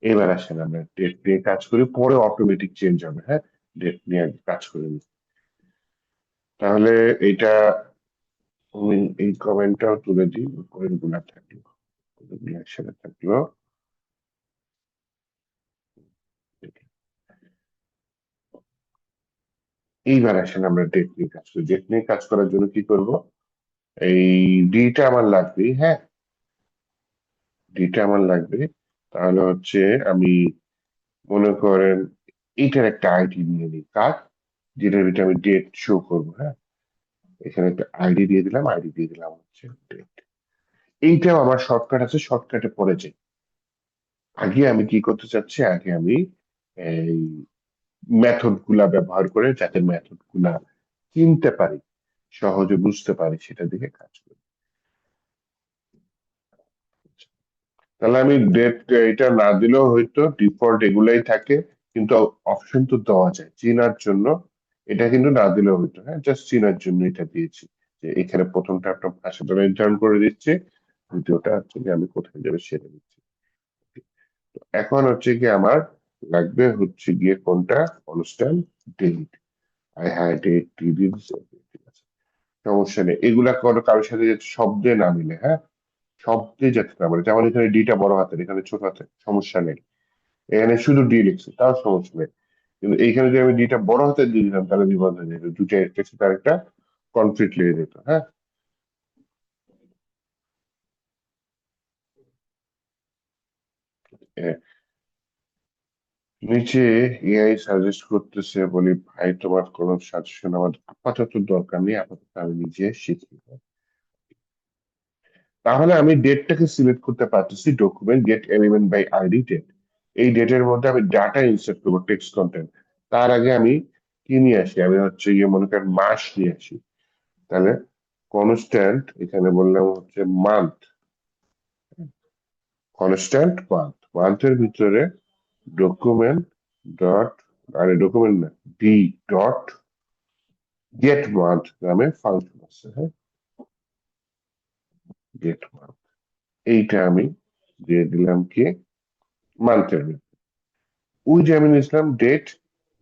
এবার আসেন আমরা ডেট নিয়ে কাজ করি, পরে অটোমেটিক চেঞ্জ হবে, হ্যাঁ। ডেট নিয়ে আগে কাজ করে নিই। তাহলে এইটা আমি এই কমেন্টটাও তুলে দিই, কমেন্ট গুলা থাকলো, কমেন্ট গুলো একসাথে থাকলো। এইবার আসেন আমরা ডেট নিয়ে কাজ করি, ডেট নিয়ে কাজ করার জন্য কি করব, এই ডিটা আমার লাগবে, হ্যাঁ। ডিটা আমার লাগবে। তাহলে হচ্ছে আমি মনে করেন এইটার একটা আইডি নিয়ে নিই, কার, যেটার ভিতরে আমি ডেট শো করবো, হ্যাঁ। এখানে একটা আইডি দিয়ে দিলাম, আইডি দিয়ে দিলাম হচ্ছে ডেট। এইটাও আমার শর্টকাট আছে, শর্টকাটে পড়ে যাই। আগে আমি কি করতে চাচ্ছি, আগে আমি এই মেথড গুলা ব্যবহার করে, যাতে মেথড গুলা চিনতে পারি, সহজে বুঝতে পারি, সেটা দিকে কাজ করি। তাহলে আমি ডেট এটা না দিলেও হয়তো, ডিফল্ট এগুলাই থাকে, কিন্তু অপশন তো দেওয়া যায় চেনার জন্য। এটা কিন্তু না দিলেও হয়তো, হ্যাঁ, জাস্ট চেনার জন্য এটা দিয়েছি, যে এখানে প্রথমটা আপনার ভাষাটা নির্ধারণ করে দিচ্ছে, দ্বিতীয়টা হচ্ছে কি আমি কোথায় যাবে সেটা দিচ্ছি। এখন হচ্ছে কি আমার লাগবে হচ্ছে গিয়ে কোনটা, constant date. I had date this, ঠিক আছে, সমস্যা নেই। এগুলা কোনো কারোর সাথে যাতে শব্দে না মিলে, হ্যাঁ, শব্দে যাতে না বলে, যেমন এখানে ডিটা বড় হাতের, এখানে ছোট হাতের, সমস্যা নেই। এখানে শুধু ডি লিখছি, তাও সমস্যা নেই। কিন্তু এইখানে যদি আমি ডিটা বড় হাতের দিয়ে দিতাম, তাহলে বিপদ হয়ে যেত, দুটো একটা সাথে আরেকটা কনফ্লিক্ট লেগে যেত, হ্যাঁ। এ, নিচে এআই সাজেস্ট করতেছে, বলি ভাই তোমার কোনো সাজেশন আমার আপাতত দরকার নেই, আপাতত আমি নিজে শিখি। তাহলে আমি ডেটটাকে সিলেক্ট করতে পারতেছি, document get element by ID date. এই ডেটের মধ্যে আমি ডাটা ইনসার্ট করবো, টেক্সট কন্টেন্ট। তার আগে আমি কি নিয়ে আসি, আমি হচ্ছে গিয়ে মনে করেন মাস নিয়ে আসি। তাহলে কনস্ট্যান্ট, এখানে বললাম হচ্ছে মান্থ, কনস্ট্যান্ট মান্থ, মান্থের ভিতরে ডকুমেন্ট ডট, আরে ডকুমেন্ট না, ডি ডট গেট মান্থ নামে ফাংশন আছে, হ্যাঁ। গেট মান্থ, এইটা আমি দিয়ে দিলাম কি, মান্থের ভিতরে। ওই যে আমি নিয়েছিলাম ডেট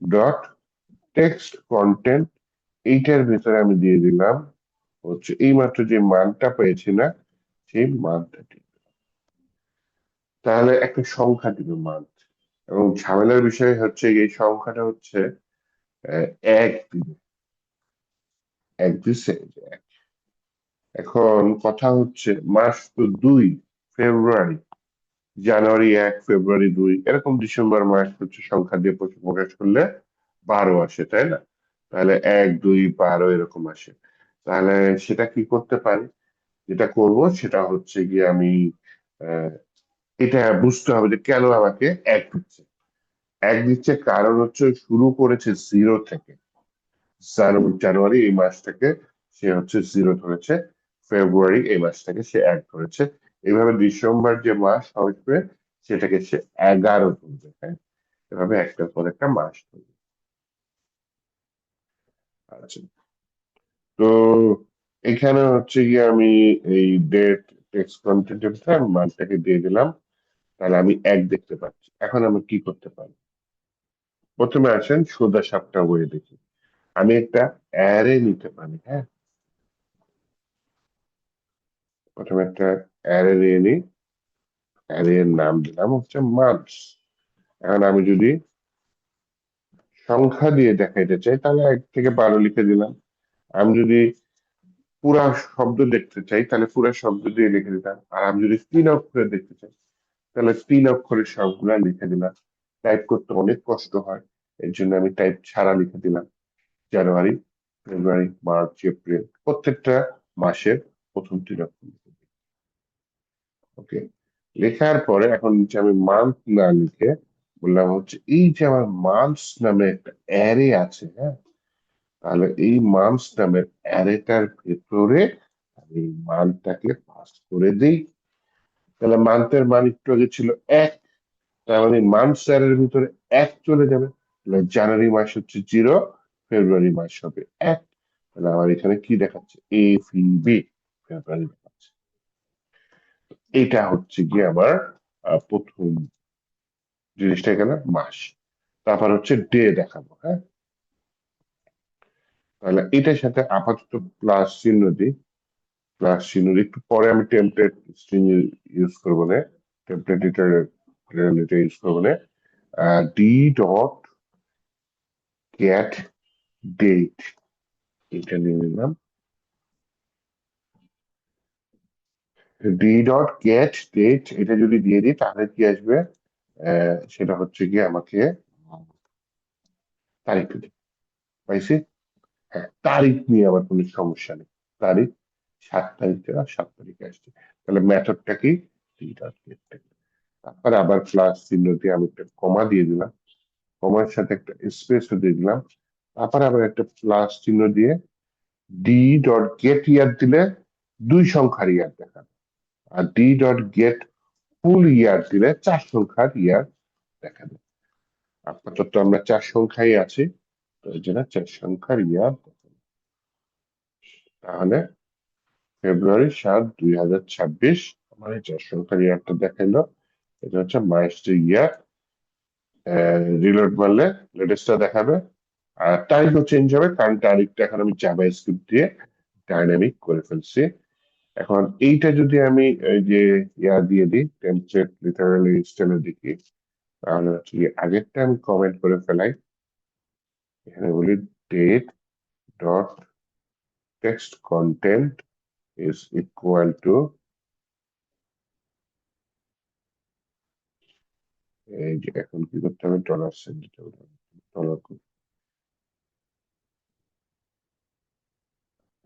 ডট টেক্সট কন্টেন্ট, এইটার ভিতরে আমি দিয়ে দিলাম হচ্ছে এইমাত্র যে মানটা পেয়েছি না, সেই মানটা দিই। তাহলে একটা সংখ্যা দিবে মান্থ, এবং ঝামেলার বিষয় হচ্ছে এই সংখ্যাটা হচ্ছে আহ, এক দিবে। এক দিছে, এই যে এক। এখন কথা হচ্ছে মাস তো 2, ফেব্রুয়ারি, জানুয়ারি 1, ফেব্রুয়ারি 2, এরকম ডিসেম্বর মাস হচ্ছে সংখ্যা দিয়ে প্রকাশ করলে 12 আসে, তাই না? তাহলে 1, 2, 12 এরকম আসে। তাহলে সেটা কি করতে পারি? যেটা করব সেটা হচ্ছে গিয়ে আমি আহ, এটা বুঝতে হবে যে কেন আমাকে এক দিচ্ছে। এক দিচ্ছে কারণ হচ্ছে শুরু করেছে জিরো থেকে। জানুয়ারি এই মাস থেকে সে হচ্ছে জিরো ধরেছে, ফেব্রুয়ারি এই মাস থেকে সে এক ধরেছে, এইভাবে ডিসেম্বর যে মাস হবে সেটাকে সে 11 ধরবে, হ্যাঁ। এভাবে একটার পর একটা মাস ধরবে। আচ্ছা, তো এখানে হচ্ছে গিয়ে আমি এই ডেট টেক্সট কন্টেন্টের ভিতরে আমি মানটাকে দিয়ে দিলাম। তাহলে আমি এক দেখতে পাচ্ছি। এখন আমি কি করতে পারি? প্রথমে আসেন সোজা সাপটা বয়ে দেখি। আমি একটা অ্যারে নিতে পারি, হ্যাঁ। প্রথমে একটা অ্যারে নিয়ে নিই। অ্যারে এর নাম দিলাম হচ্ছে মার্কস। এখন আমি যদি সংখ্যা দিয়ে দেখাইতে চাই তাহলে 1 থেকে 12 লিখে দিলাম। আমি যদি পুরা শব্দ দেখতে চাই তাহলে পুরা শব্দ দিয়ে লিখে দিলাম। আর আমি যদি 3 অক্ষরে দেখতে চাই তাহলে 3 অক্ষরের সবগুলা লিখে দিলাম। টাইপ করতে অনেক কষ্ট হয়, এর জন্য আমি টাইপ ছাড়া লিখে দিলাম। জানুয়ারি, ফেব্রুয়ারি, মার্চ, এপ্রিল, প্রত্যেকটা মাসের প্রথম 3 অক্ষর লিখে দিই। ওকে, লেখার পরে এখন নিচে আমি মান্থ না লিখে বললাম হচ্ছে এই যে আমার মান্থস নামে একটা অ্যারে আছে, হ্যাঁ। তাহলে এই মান্থস নামের অ্যারেটার ভেতরে আমি মানটাকে পাস করে দিই। তাহলে মান্থের মান একটু আগে ছিল 1, তার মানে মান্থস অ্যারের ভিতরে 1 চলে যাবে। তাহলে জানুয়ারি মাস হচ্ছে 0, ফেব্রুয়ারি মাস হবে 1। তাহলে আমার এখানে কি দেখাচ্ছে? FEB, ফেব্রুয়ারি দেখাচ্ছে। এটা হচ্ছে গিয়ে আমার প্রথম জিনিসটা, এখানে মাস। তারপর হচ্ছে ডে দেখাবো, হ্যাঁ। তাহলে এটার সাথে আপাতত প্লাস চিহ্ন দিই। প্লাস চিহ্ন দিই, একটু পরে আমি টেমপ্লেট স্ট্রিং ইউজ করবো না। টেমপ্লেট এটা ইউজ করবো না। ডি ডট গেট ডেট, এটা নিয়ে নিলাম। ডি ডট গেট ডেট এটা যদি দিয়ে দিই তাহলে কি আসবে? সেটা হচ্ছে গিয়ে আমাকে তারিখ দিবে। পাইছি? হ্যাঁ, তারিখ নিয়ে আমার কোনো সমস্যা নেই। তারিখ 7 তারিখ থেকে 7 তারিখে আসছে। তাহলে মেথডটা কি? D dot get date. তারপরে আবার প্লাস চিহ্ন দিয়ে আমি একটা কমা দিয়ে দিলাম। কমার সাথে একটা স্পেসও দিয়ে দিলাম। তারপরে আবার একটা প্লাস চিহ্ন দিয়ে ডি ডট গেট ইয়ার দিলে 2 সংখ্যার ইয়ার দেখাবে। আর ডি ডট গেট ফুল ইয়ার দিলে 4 সংখ্যার ইয়ার দেখাবে। আপাতত আমরা 4 সংখ্যাই আছি, তো এই জন্য 4 সংখ্যার ইয়ার দেখাবে। তাহলে ফেব্রুয়ারি 7, 2026 আমার এই 4 সংখ্যার ইয়ারটা দেখাইলো। এটা হচ্ছে মাইস্টার ইয়ার। রিলোড মারলে লেটেস্টটা দেখাবে। আর তারিখও চেঞ্জ হবে, কারণ তারিখটা এখন আমি জাভাস্ক্রিপ্ট দিয়ে ডাইনামিক করে ফেলছি। এখন এইটা যদি আমি এই যে ইয়া দিয়ে দিই, টেমপ্লেট লিটারালি স্টাইলে দেখি, তাহলে হচ্ছে কি আগেরটা আমি কমেন্ট করে ফেলাই। এখানে বলি date dot text content is equal to, এই যে এখন কি করতে হবে? ডলার সেন্ড দিতে হবে। ডলার,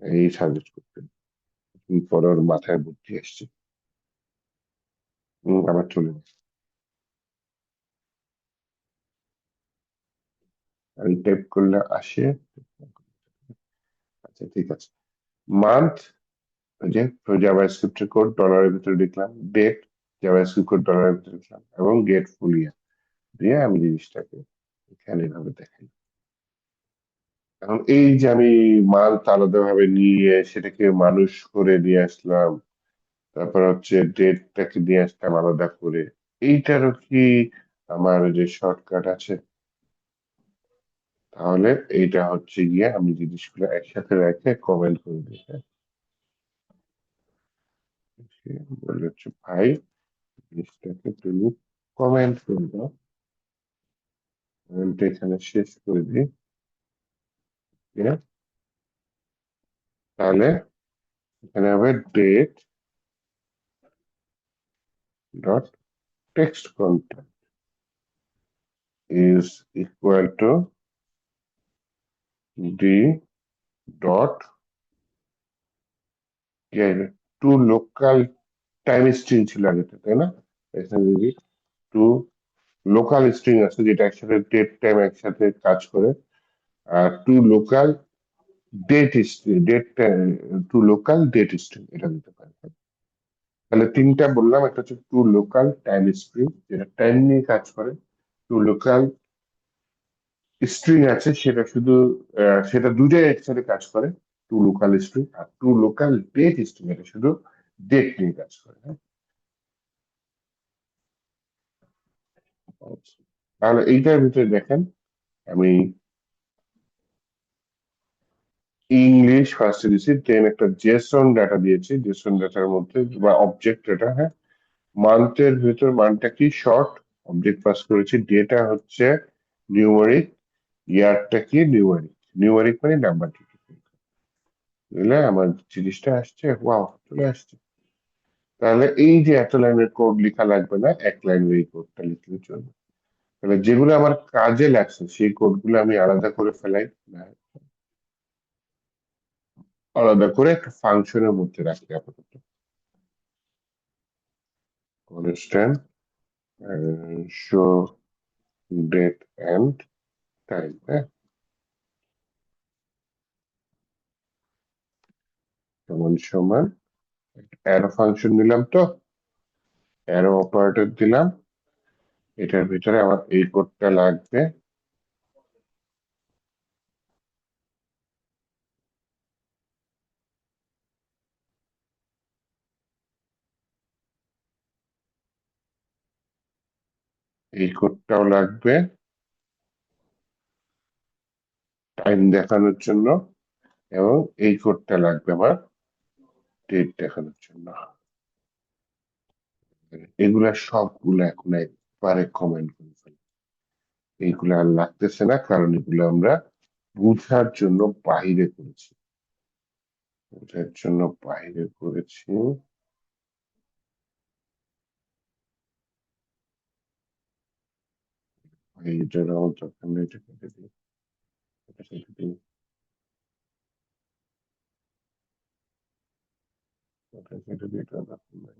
এই সাজেস্ট করতে পরে ওর মাথায় বুদ্ধি আসছে। আবার চলে গেছে। আমি টাইপ করলে আসে। আচ্ছা, ঠিক আছে। মান্থ, ওই যে জাভাস্ক্রিপ্টের কোড ডলারের ভিতরে লিখলাম। ডেট জাভাস্ক্রিপ্ট কোড ডলারের ভিতরে লিখলাম, এবং গেট ফুল ইয়ার দিয়ে আমি জিনিসটাকে এখানে এভাবে দেখাই। এখন এই যে আমি মান্থ আলাদাভাবে নিয়ে সেটাকে মানুষ করে নিয়ে আসলাম, তারপর হচ্ছে ডেটটাকে নিয়ে আসলাম আলাদা করে, এইটারও কি আমার যে শর্টকাট আছে? তাহলে এইটা হচ্ছে গিয়ে আমি জিনিসগুলো একসাথে রেখে কমেন্ট করে দিই, হ্যাঁ। সে বললে হচ্ছে ভাই জিনিসটাকে তুমি কমেন্ট করে দাও। কমেন্টটা এখানে শেষ করে দিই। ঠিক আছে? তাহলে এখানে হবে date dot text content is equal to D dot to local time string ছিল আগে, তাই না? এখানে যদি টু লোকাল স্ট্রিং আছে যেটা একসাথে ডেট টাইম একসাথে কাজ করে, আর to local date string, to local date string এটা দিতে পারে। তাহলে তিনটা বললাম, একটা হচ্ছে টু লোকাল টাইম স্ট্রিং যেটা টাইম নিয়ে কাজ করে, টু লোকাল স্ট্রিং আছে সেটা শুধু সেটা দুটাই একসাথে কাজ করে, two local string, R to local date string এটা শুধু ডেট নিয়ে কাজ করে, হ্যাঁ? আচ্ছা। তাহলে এইটার ভিতরে দেখেন আমি ইংলিশ ফার্স্টে দিয়েছি, দেন একটা জেসন ডাটা দিয়েছি, জেসন ডাটার মধ্যে বা অবজেক্ট ডাটা, হ্যাঁ? মান্থের ভিতর মানটা কি শর্ট, অবজেক্ট পাস করেছি, ডেটা হচ্ছে নিউমারিক, ইয়ারটা কি নিউমারিক, নিউমারিক মানে নাম্বার, বুঝলে আমার জিনিসটা আসছে, ওয়াও চলে আসছে। তাহলে এই যে এত লাইনের কোড লেখা লাগবে না, এক লাইনের এই কোডটা লিখলে চলবে। তাহলে যেগুলো আমার কাজে লাগছে সেই কোডগুলো আমি আলাদা করে ফেলাই, না, আলাদা করে একটা ফাংশনের মধ্যে রাখি আপাতত। Constant show date and time, হ্যাঁ, সমান সমান অ্যারো ফাংশন দিলাম, তো অ্যারো অপারেটর দিলাম, এটার ভিতরে আমার এই কোডটা লাগবে। এই কোডটাও লাগবে টাইম দেখানোর জন্য, এবং এই কোডটা লাগবে আমার ডেট দেখানোর জন্য। এগুলা সবগুলো এখন একবারে কমেন্ট করে ফেলি, এইগুলো আর লাগতেছে না, কারণ এগুলো আমরা বুঝার জন্য বাইরে করেছি, বুঝার জন্য বাইরে করেছি। এইটার আমার দরকার নেই, এটা কেটে দিই, এটা কেটে দিই, এটা কেটে দিই, এটা দরকার নাই,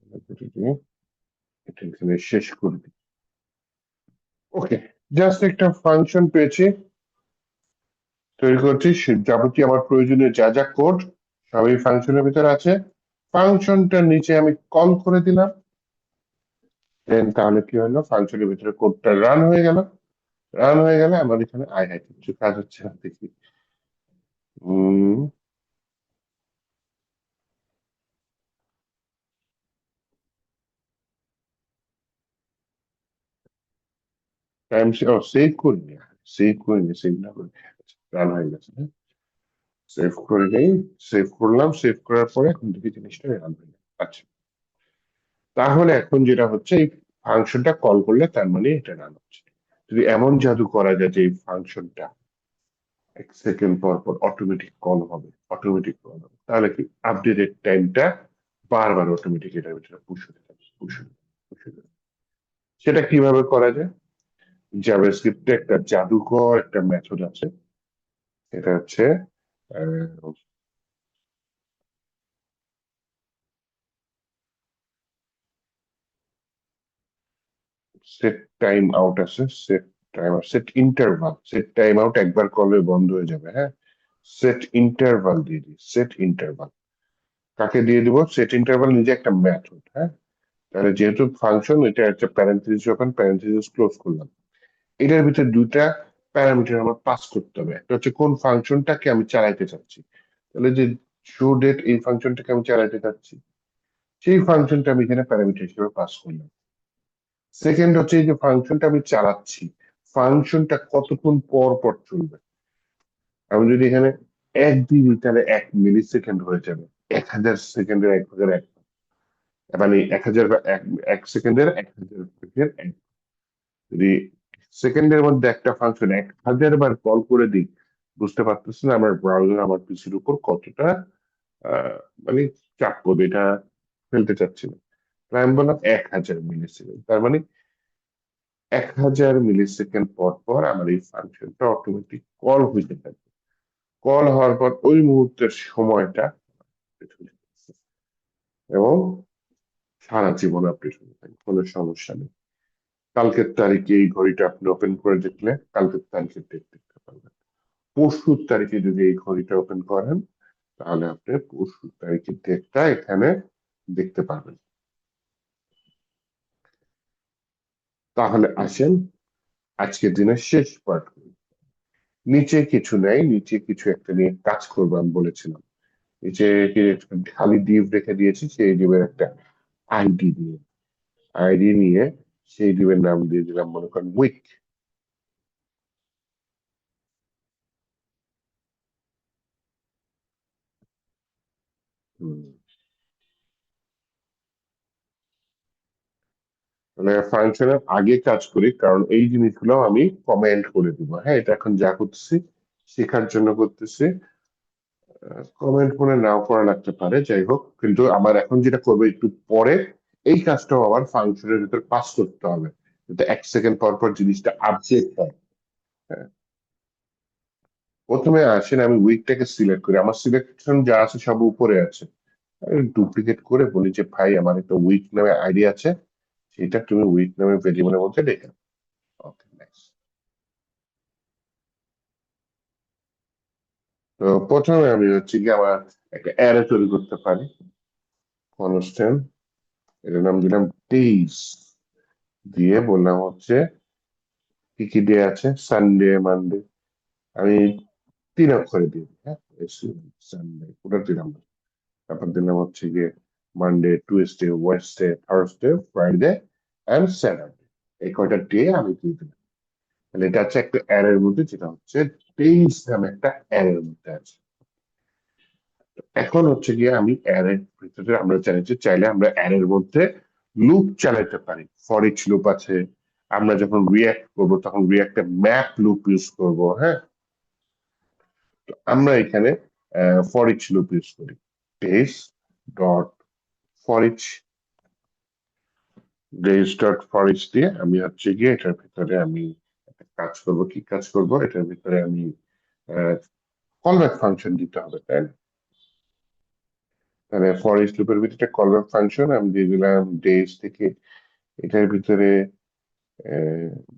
এটা কেটে দিই, এটা এখানে শেষ করে দিই। ওকে, জাস্ট একটা ফাংশন পেয়েছি, তৈরি করছি, যাবতীয় আমার প্রয়োজনীয় যা যা কোড সবই ফাংশনের ভিতরে আছে, ফাংশনটার নিচে আমি কল করে দিলাম, দেন তাহলে কি হলো, ফাংশনের ভিতরে কোডটা রান হয়ে গেল, রান হয়ে গেলে আমার এখানে আই হাই কিছু কাজ হচ্ছে না, দেখি টাইম সেভ করিনি, সেভ করিনি, সেভ না করে রান হয়ে গেছে, হ্যাঁ? সেভ করে নেই, সেভ করলাম, সেভ করার পরে এখন দেখি জিনিসটা রান হয়ে গেল। আচ্ছা, তাহলে এখন যেটা হচ্ছে এই ফাংশনটা কল করলে তার মানে এটা রান হচ্ছে। যদি এমন জাদু করা যায় যে এই ফাংশনটা 1 সেকেন্ড পর পর অটোমেটিক কল হবে, অটোমেটিক কল হবে, তাহলে কি আপডেটেড টাইমটা বারবার অটোমেটিক এটার ভিতরে পুশ হতে থাকবে, পুশ হতে থাকবে, push হতে থাকবে। সেটা কিভাবে করা যায়? জাভাস্ক্রিপ্টে একটা জাদুকর একটা মেথড আছে, এটা হচ্ছে সেট টাইম আউট আছে, set time out, set interval, set time out একবার কলে বন্ধ হয়ে যাবে, হ্যাঁ? সেট ইন্টারভাল দিয়ে দিই, সেট ইন্টারভাল কাকে দিয়ে দিব, সেট ইন্টারভাল নিজে একটা মেথড, হ্যাঁ? তাহলে যেহেতু ফাংশন, এটা একটা প্যারেন্থেসিস, যখন প্যারেন্থেসিস ক্লোজ করলাম, এটার ভিতরে দুইটা প্যারামিটার আমার পাস করতে হবে, একটা হচ্ছে কোন ফাংশনটাকে আমি চালাইতে চাচ্ছি, তাহলে যে শো ডেট এই ফাংশনটাকে আমি চালাইতে চাচ্ছি, সেই ফাংশনটা আমি এখানে প্যারামিটার হিসেবে পাস করলাম। সেকেন্ড হচ্ছে এই যে ফাংশনটা আমি চালাচ্ছি, ফাংশনটা কতক্ষণ পর পর চলবে, আমি যদি এখানে 1 দিন, তাহলে 1 মিলি সেকেন্ড হয়ে যাবে, 1000 সেকেন্ডের 1001, মানে 1000 এক সেকেন্ডের 1000 যদি সেকেন্ডের মধ্যে একটা ফাংশন 1000 বার কল করে দিই, বুঝতে পারতেছেন আমার ব্রাউজার আমার পিসির উপর কতটা মানে চাপ করবে, এটা ফেলতে চাচ্ছি না। তাই আমি বললাম 1000 মিলি সেকেন্ড, তার মানে 1000 মিলি সেকেন্ড পর পর আমার এই ফাংশনটা অটোমেটিক কল হইতে থাকবে। কল হওয়ার পর ওই মুহূর্তের সময়টা এবং সারা জীবন আপডেট হতে থাকবে, কোনো সমস্যা নেই। কালকের তারিখে এই ঘড়িটা আপনি ওপেন করে দেখলে কালকের তারিখের ডেট দেখতে পারবেন। পরশুর তারিখে যদি এই ঘড়িটা ওপেন করেন তাহলে আপনি পরশুর তারিখের ডেটটা এখানে দেখতে পারবেন। তাহলে আসেন আজকের দিনের শেষ পার্ট করি। নিচে কিছু নেই, নিচে কিছু একটা নিয়ে কাজ করবো আমি বলেছিলাম। নিচে খালি ডিভ রেখে দিয়েছি, সেই ডিভের একটা আইডি দিয়ে, আইডি নিয়ে সেই ডিভের নাম দিয়ে দিলাম মনে করেন উইক। মানে ফাংশনের আগে কাজ করি, কারণ এই জিনিসগুলো আমি কমেন্ট করে দিব। হ্যাঁ, এটা এখন যা করতেছি শেখার জন্য করতেছি, কমেন্ট করে নাও করা লাগতে পারে, যাই হোক। কিন্তু আমার এখন যেটা করবো একটু পরে, এই কাজটাও আবার ফাংশনের ভিতর পাস করতে হবে, যাতে 1 সেকেন্ড পর পর জিনিসটা আপডেট হয়। হ্যাঁ, প্রথমে আসেন আমি উইকটাকে সিলেক্ট করি, আমার সিলেকশন যা আছে সব উপরে আছে। ডুপ্লিকেট করে বলি যে ভাই আমার একটা উইক নামে আইডি আছে, সেটা তুমি উইক নামে ভেরিয়েবলের মধ্যে রেখে। ওকে, নেক্সট। তো প্রথমে আমি হচ্ছে কি আমার একটা অ্যারে তৈরি করতে পারি, কনস্ট্যান্ট, এটার নাম দিলাম ডেইজ, দিয়ে বললাম হচ্ছে কি কি ডে আছে, সানডে মানডে, আমি 3 অক্ষরে দিই। হ্যাঁ, সানডে পুরো দিলাম না। তারপর দিলাম হচ্ছে গিয়ে Monday, Tuesday, Wednesday, Thursday, Friday and Saturday, এই কয়টা ডে আমি দিয়ে দিলাম। তাহলে এটা হচ্ছে একটা অ্যারের মধ্যে, যেটা হচ্ছে ডেইজ নামে একটা অ্যারের মধ্যে আছে। এখন হচ্ছে গিয়ে আমি অ্যারের ভিতরে আমরা জানি যে চাইলে আমরা অ্যারের মধ্যে লুপ চালাতে পারি, ফর ইচ লুপ আছে। আমরা যখন রিয়াক্ট করব তখন রিয়াক্টে ম্যাপ লুপ ইউজ করব। হ্যাঁ, তো আমরা এখানে ফর ইচ লুপ ইউজ করি, days dot for each, days dot for each দিয়ে আমি হচ্ছে গিয়ে এটার ভিতরে আমি একটা কাজ করব। কি কাজ করব, এটার ভিতরে আমি কলব্যাক ফাংশন দিতে হবে, তাই না? তাহলে ফর ইচ লুপের ভিতরে কলব্যাক ফাংশন আমি দিয়ে দিলাম ডেজ থেকে, এটার ভিতরে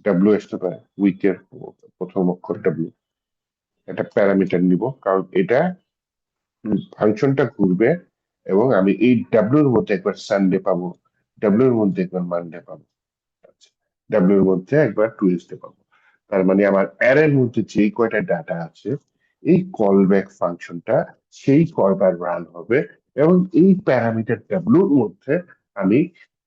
ডাব্লিউ আসতে পারে, উইকের প্রথম অক্ষর ডাব্লিউ, এটা প্যারামিটার নিব, কারণ এটা ফাংশনটা ঘুরবে এবং আমি এই ডাব্লিউ এর মধ্যে একবার সানডে পাবো, ডাব্লিউ এর মধ্যে একবার মানডে পাবো, ডাব্লিউ এর মধ্যে একবার টুইসডে পাবো। তার মানে আমার অ্যারের মধ্যে যেই কয়টা ডাটা আছে, এই কলব্যাক ফাংশনটা সেই কয়বার রান হবে, এবং এই প্যারামিটার ডাব্লিউ এর মধ্যে আমি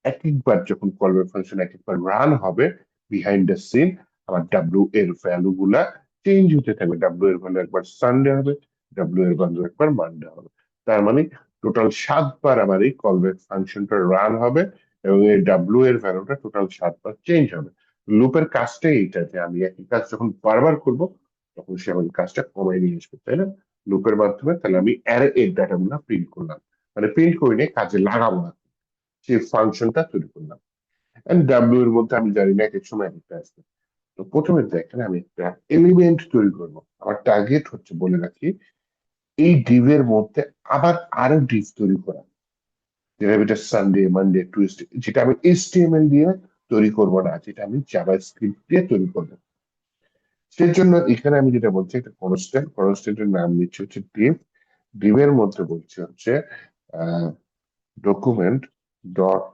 এক একবার যখন কলব্যাক ফাংশন এক একবার রান হবে বিহাইন্ড দ্য সিন, আমার ডাব্লিউ এর ভ্যালু গুলা চেঞ্জ হতে থাকবে। ডাব্লিউ এর ভ্যালু একবার সানডে হবে, ডাব্লিউ এর ভ্যালু একবার মানডে হবে। তার মানে টোটাল 7 বার আমার এই কলব্যাক ফাংশনটা রান হবে, এবং এই ডাব্লিউ এর ভ্যালুটা টোটাল 7 বার চেঞ্জ হবে। লুপের কাজটাই এইটা, যে আমি একই কাজ যখন বারবার করব তখন সে আমাকে কাজটা কমায় নিয়ে আসবে, তাই না? লুপের মাধ্যমে তাহলে আমি অ্যারে এর ডাটা গুলা প্রিন্ট করলাম, মানে প্রিন্ট করে নিয়ে কাজে লাগাবো না, সেই ফাংশনটা তৈরি করলাম। এন্ড ডাব্লিউ এর মধ্যে আমি জানি না এক এক সময় একটা আসবে। তো প্রথমে দেখেন আমি একটা এলিমেন্ট তৈরি করব। আমার টার্গেট হচ্ছে বলে রাখি, এই ডিভ এর মধ্যে আবার আরো ডিভ তৈরি করা, যেটা এটা সানডে মানডে টুইসডে, যেটা আমি এইচটিএমএল দিয়ে তৈরি করব না, যেটা আমি জাভাস্ক্রিপ্ট দিয়ে তৈরি করবো। সেই জন্য এখানে আমি যেটা বলছি একটা কনস্ট্যান্ট, কনস্ট্যান্টের নাম দিচ্ছি হচ্ছে ডিভ, ডিভের মধ্যে বলছি হচ্ছে ডকুমেন্ট ডট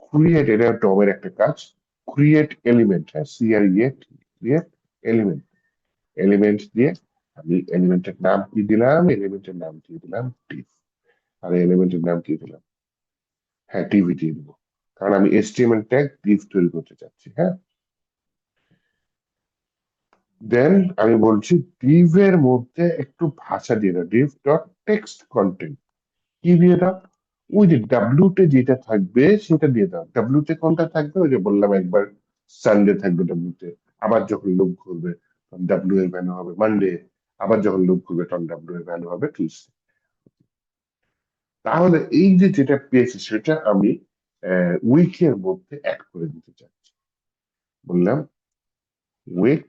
ক্রিয়েট, এটা ডমের একটা কাজ, ক্রিয়েট এলিমেন্ট, হ্যাঁ, সিআরইএট, ক্রিয়েট এলিমেন্ট, এলিমেন্ট দিয়ে আমি এলিমেন্টের নাম কি দিলাম, এলিমেন্টের নাম দিয়ে দিলাম ডিভ, আর এলিমেন্টের নাম কি দিলাম, হ্যাঁ ডিভি দিয়ে দিব, কারণ আমি এইচটিএমএল ট্যাগ ডিভ তৈরি করতে চাচ্ছি। হ্যাঁ, দেন আমি বলছি ডিভ এর মধ্যে একটু ভাষা দিয়ে দাও, ডিভ ডট টেক্সট কন্টেন্ট, কি দিয়ে দাও, ওই যে ডাব্লিউ তে যেটা থাকবে সেটা দিয়ে দাও। ডাব্লিউ তে কোনটা থাকবে, ওই যে বললাম একবার সানডে থাকবে ডাব্লিউ তে, আবার যখন লোক ঘুরবে ডাব্লিউ এর ভ্যালু হবে মানডে, আবার যখন লুপ করবে তখন ডাব্লিউ এর ভ্যালু হবে টিউসডে। তাহলে এই যে যেটা পেয়েছি সেটা আমি উইকের মধ্যে অ্যাড করে দিতে চাচ্ছি। বললাম week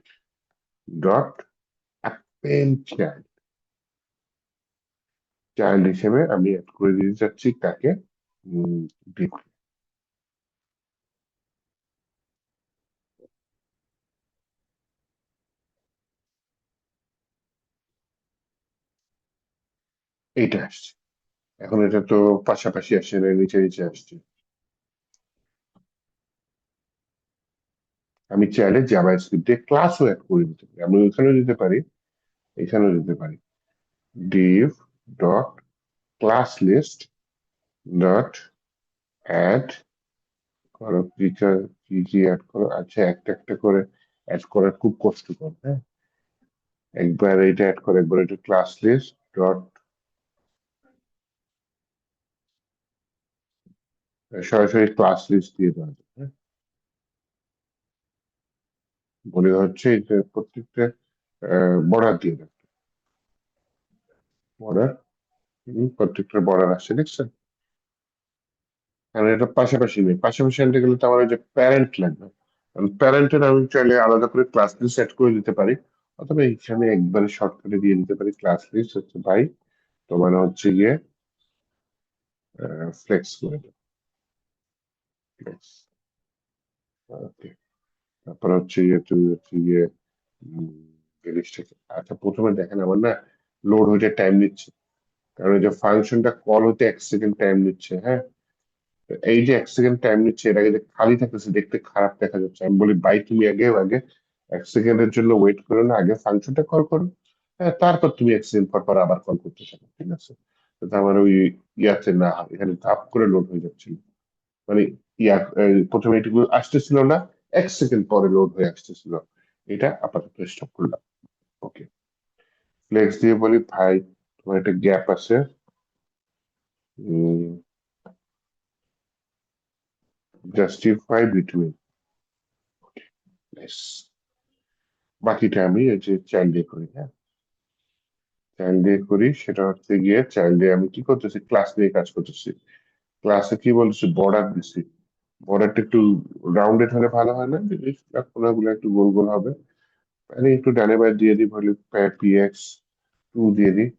dot append child, child হিসেবে আমি অ্যাড করে দিতে চাচ্ছি তাকে ডিপ। এইটা আসছে। এখন এটা তো পাশাপাশি আসছে না, নিচে নিচে আসছে। আমি চাইলে জাভাস্ক্রিপ্টে ক্লাসও অ্যাড করে দিতে পারি, আমি ওইখানেও দিতে পারি, এখানেও দিতে পারি। div dot class list dot add করো, কি কি অ্যাড করো। আচ্ছা, একটা একটা করে অ্যাড করা খুব কষ্টকর, হ্যাঁ। একবার এটা অ্যাড করে, একবার এটা ক্লাস লিস্ট ডট সরাসরি ক্লাস লিস্ট দিয়ে দেওয়া যায়, হ্যাঁ। বলে হচ্ছে এটা প্রত্যেকটা বর্ডার দিয়ে দেয়, বর্ডার, প্রত্যেকটা বর্ডার আসছে দেখছেন। কারণ এটা পাশাপাশি নেই, পাশাপাশি আনতে গেলে তো আমার ওই যে প্যারেন্ট লাগবে। প্যারেন্টের আমি চাইলে আলাদা করে ক্লাস লিস্ট সেট করে দিতে পারি, অথবা এখানে একবারে শর্টকাটে দিয়ে দিতে পারি ক্লাস লিস্ট হচ্ছে ভাই তোমার হচ্ছে গিয়ে ফ্লেক্স করে দেবো, ফ্লেক্স। ওকে, তারপর হচ্ছে গিয়ে তুমি হচ্ছে গিয়ে জিনিসটাকে আচ্ছা প্রথমে দেখেন আমার না লোড হইতে টাইম নিচ্ছে, কারণ এই যে ফাংশনটা কল হতে 1 সেকেন্ড টাইম নিচ্ছে, হ্যাঁ। তো এই যে 1 সেকেন্ড টাইম নিচ্ছে, এর আগে যে খালি থাকতেছে দেখতে খারাপ দেখা যাচ্ছে, আমি বলি ভাই তুমি আগে আগে 1 সেকেন্ডের জন্য ওয়েট করো না, আগে ফাংশনটা কল করো, হ্যাঁ, তারপর তুমি 1 সেকেন্ড পর পর আবার কল করতে থাকো, ঠিক আছে। তো আমার ওই ইয়াতে না, এখানে ধাপ করে লোড হয়ে যাচ্ছিল, মানে প্রথমে এটুকু আসতেছিল না, 1 সেকেন্ড পরে লোড হয়ে আসতেছিল। এটা আপাতত স্টপ করলাম। ওকে, ফ্লেক্স দিয়ে বলি ভাই তোমার একটা গ্যাপ আছে, জাস্টিফাই বিটুইন, বাকিটা আমি এই যে চাইল্ড দিয়ে করি, হ্যাঁ। চাইল্ড দিয়ে করি, সেটা হচ্ছে গিয়ে চাইল্ড দিয়ে আমি কি করতেছি, ক্লাস নিয়ে কাজ করতেছি। ক্লাসে কি বলতেছি, বর্ডার দিছি, বর্ডারটা একটু রাউন্ডেড হলে ভালো হয় না, কোনাগুলো একটু গোল গোল হবে। আমি একটু ডানে বায়ে দিয়ে দিই, বলি px2 দিয়ে দিই,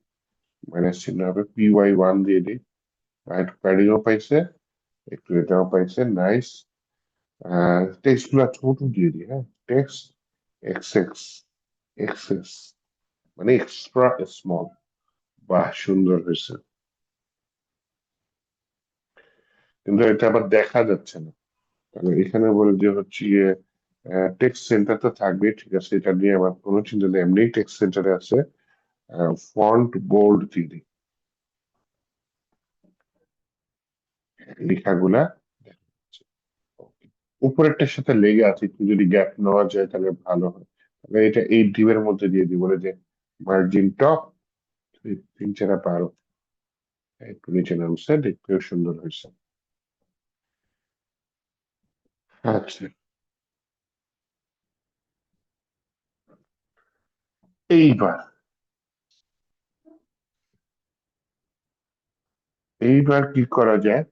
মাইনাস চিহ্ন হবে, py1 দিয়ে দিই, আর একটু প্যাডিংও পাইছে, একটু এটাও পাইছে, নাইস। টেক্সট গুলা ছোট দিয়ে দিই, হ্যাঁ, টেক্সট এক্স এক্সেস মানে এক্সট্রা স্মল। বাহ, সুন্দর হয়েছে, কিন্তু এটা আবার দেখা যাচ্ছে না, কারণ এখানে বলে যে হচ্ছে গিয়ে টেক্সট সেন্টার তো থাকবে, ঠিক আছে, এটা নিয়ে আমার কোনো চিন্তা নেই, এমনি টেক্সট সেন্টারে আছে। ফন্ট বোল্ড দিয়ে দিই, লেখাগুলা দেখা যাচ্ছে। Okay. উপরেরটার সাথে লেগে আছে, একটু যদি গ্যাপ নেওয়া যায় তাহলে ভালো হয়। তাহলে এটা এই ডিবের মধ্যে দিয়ে দিই, বলে যে মার্জিন টপ 3 4 12, একটু নিচে নামছে, দেখতেও সুন্দর হয়েছে। আচ্ছা, এইবার এইবার কি করা যায়,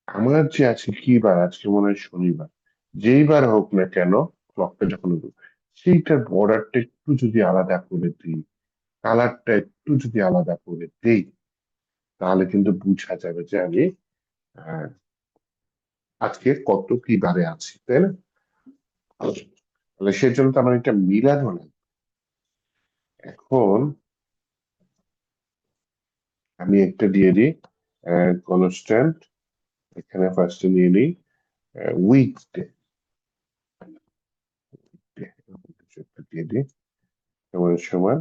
আমার যে আছে কি বার, আজকে মনে হয় শনিবার, যেই বার হোক না কেন, ক্লকটা যখন উঠবে, সেইটার বর্ডারটা একটু যদি আলাদা করে দিই, কালারটা একটু যদি আলাদা করে দিই, তাহলে কিন্তু বোঝা যাবে যে আমি আহ, আজকে কত কি বারে আছি, তাই না। তাহলে সেজন্য তো আমার একটা মিলানো লাগবে। এখন আমি একটা দিয়ে দিই কনস্ট্যান্ট, এখানে ফার্স্টে নিয়ে নিই উইকডে, কিছু একটা দিয়ে দিই, সমান সমান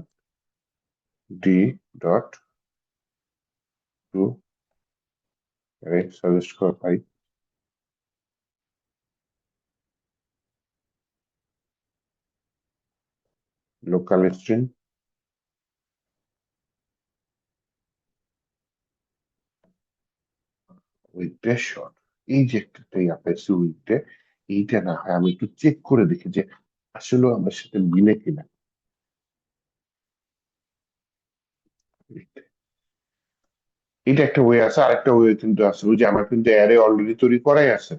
ডি ডট টু, সাজেস্ট কর ভাই, লোকাল স্ট্রিং উইকডে শর্ট। এই যে একটা পেয়েছি উইকডে, এইটা না হয় আমি একটু চেক করে দেখি যে আসলে আমার সাথে মিলে কিনা। এটা একটা ওয়ে আছে, আরেকটা ওয়ে কিন্তু আছে, ওই যে আমার কিন্তু অ্যারে অলরেডি তৈরি করাই আছে,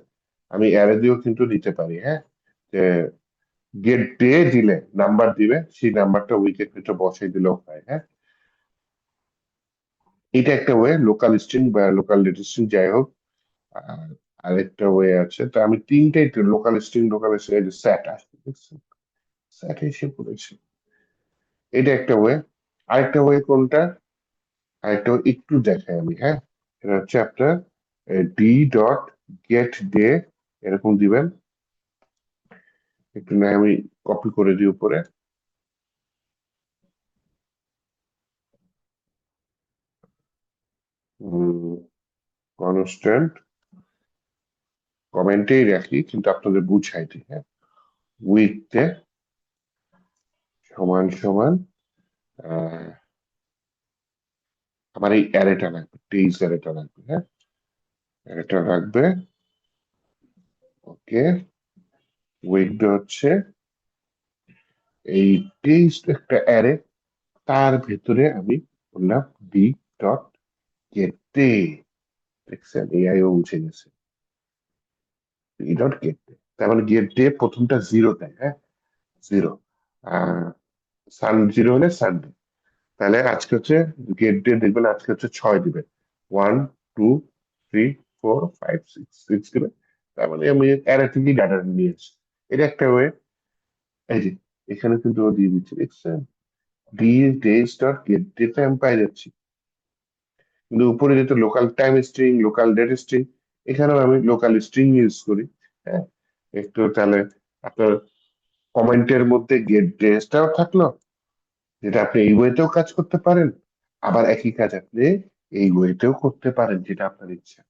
আমি অ্যারে দিয়েও কিন্তু নিতে পারি, হ্যাঁ, যে গেট ডে দিলে নাম্বার দিবে, সেই নাম্বারটা উইকের ভিতরে বসাই দিলেও হয়, হ্যাঁ। এটা একটা ওয়ে, লোকাল স্ট্রিং বা লোকাল ডেটা স্ট্রিং যাই হোক। আর আরেকটা ওয়ে আছে, তো আমি তিনটাই, লোকাল স্ট্রিং, লোকাল স্ট্রিং, স্যাট আসছে, দেখছেন, স্যাট এসে পড়েছে। এটা একটা ওয়ে। আরেকটা ওয়ে কোনটা, আরেকটা way একটু দেখাই আমি, হ্যাঁ। এটা হচ্ছে আপনার ডি ডট গেট ডে, এরকম দিবেন। একটু না আমি কপি করে দিই উপরে। কনস্ট্যান্ট কমেন্টেই রাখি, কিন্তু আপনাদের বুঝাই দিই, হ্যাঁ। উইথে সমান সমান আহ, আমার এই অ্যারেটা লাগবে, তেইশ অ্যারেটা লাগবে, হ্যাঁ। অ্যারেটা লাগবে, ওকে। উইথ হচ্ছে এই তেইশ একটা অ্যারে, তার ভেতরে আমি বললাম ডি ডট গেটে, দেখছেন এআইও বুঝে গেছে, ডি ডট গেটে, তার মানে গেটে প্রথমটা জিরো দেয়, হ্যাঁ, জিরো। আহ সান জিরো হলে সানডে, তাহলে আজকে হচ্ছে গেট ডে, দেখবেন আজকে হচ্ছে 6 দিবে, 1 2 3 4 5 6 দিবে, তার মানে আমি অ্যারে থেকে ডাটা নিয়ে আসি। এটা একটা ওয়ে। এই যে এখানে কিন্তু ও দিয়ে দিচ্ছে, দেখছেন, D days dot gate data আমি পাই যাচ্ছি, কিন্তু উপরে যেহেতু local time string, local data string, এখানেও আমি লোকাল স্ট্রিং ইউজ করি, হ্যাঁ। একটু তাহলে আপনার কমেন্টের মধ্যে গেট ডেটাও থাকলো, যেটা আপনি এই ওয়েতেও কাজ করতে পারেন, আবার একই কাজ আপনি এই ওয়েতেও করতে পারেন, যেটা আপনার ইচ্ছা।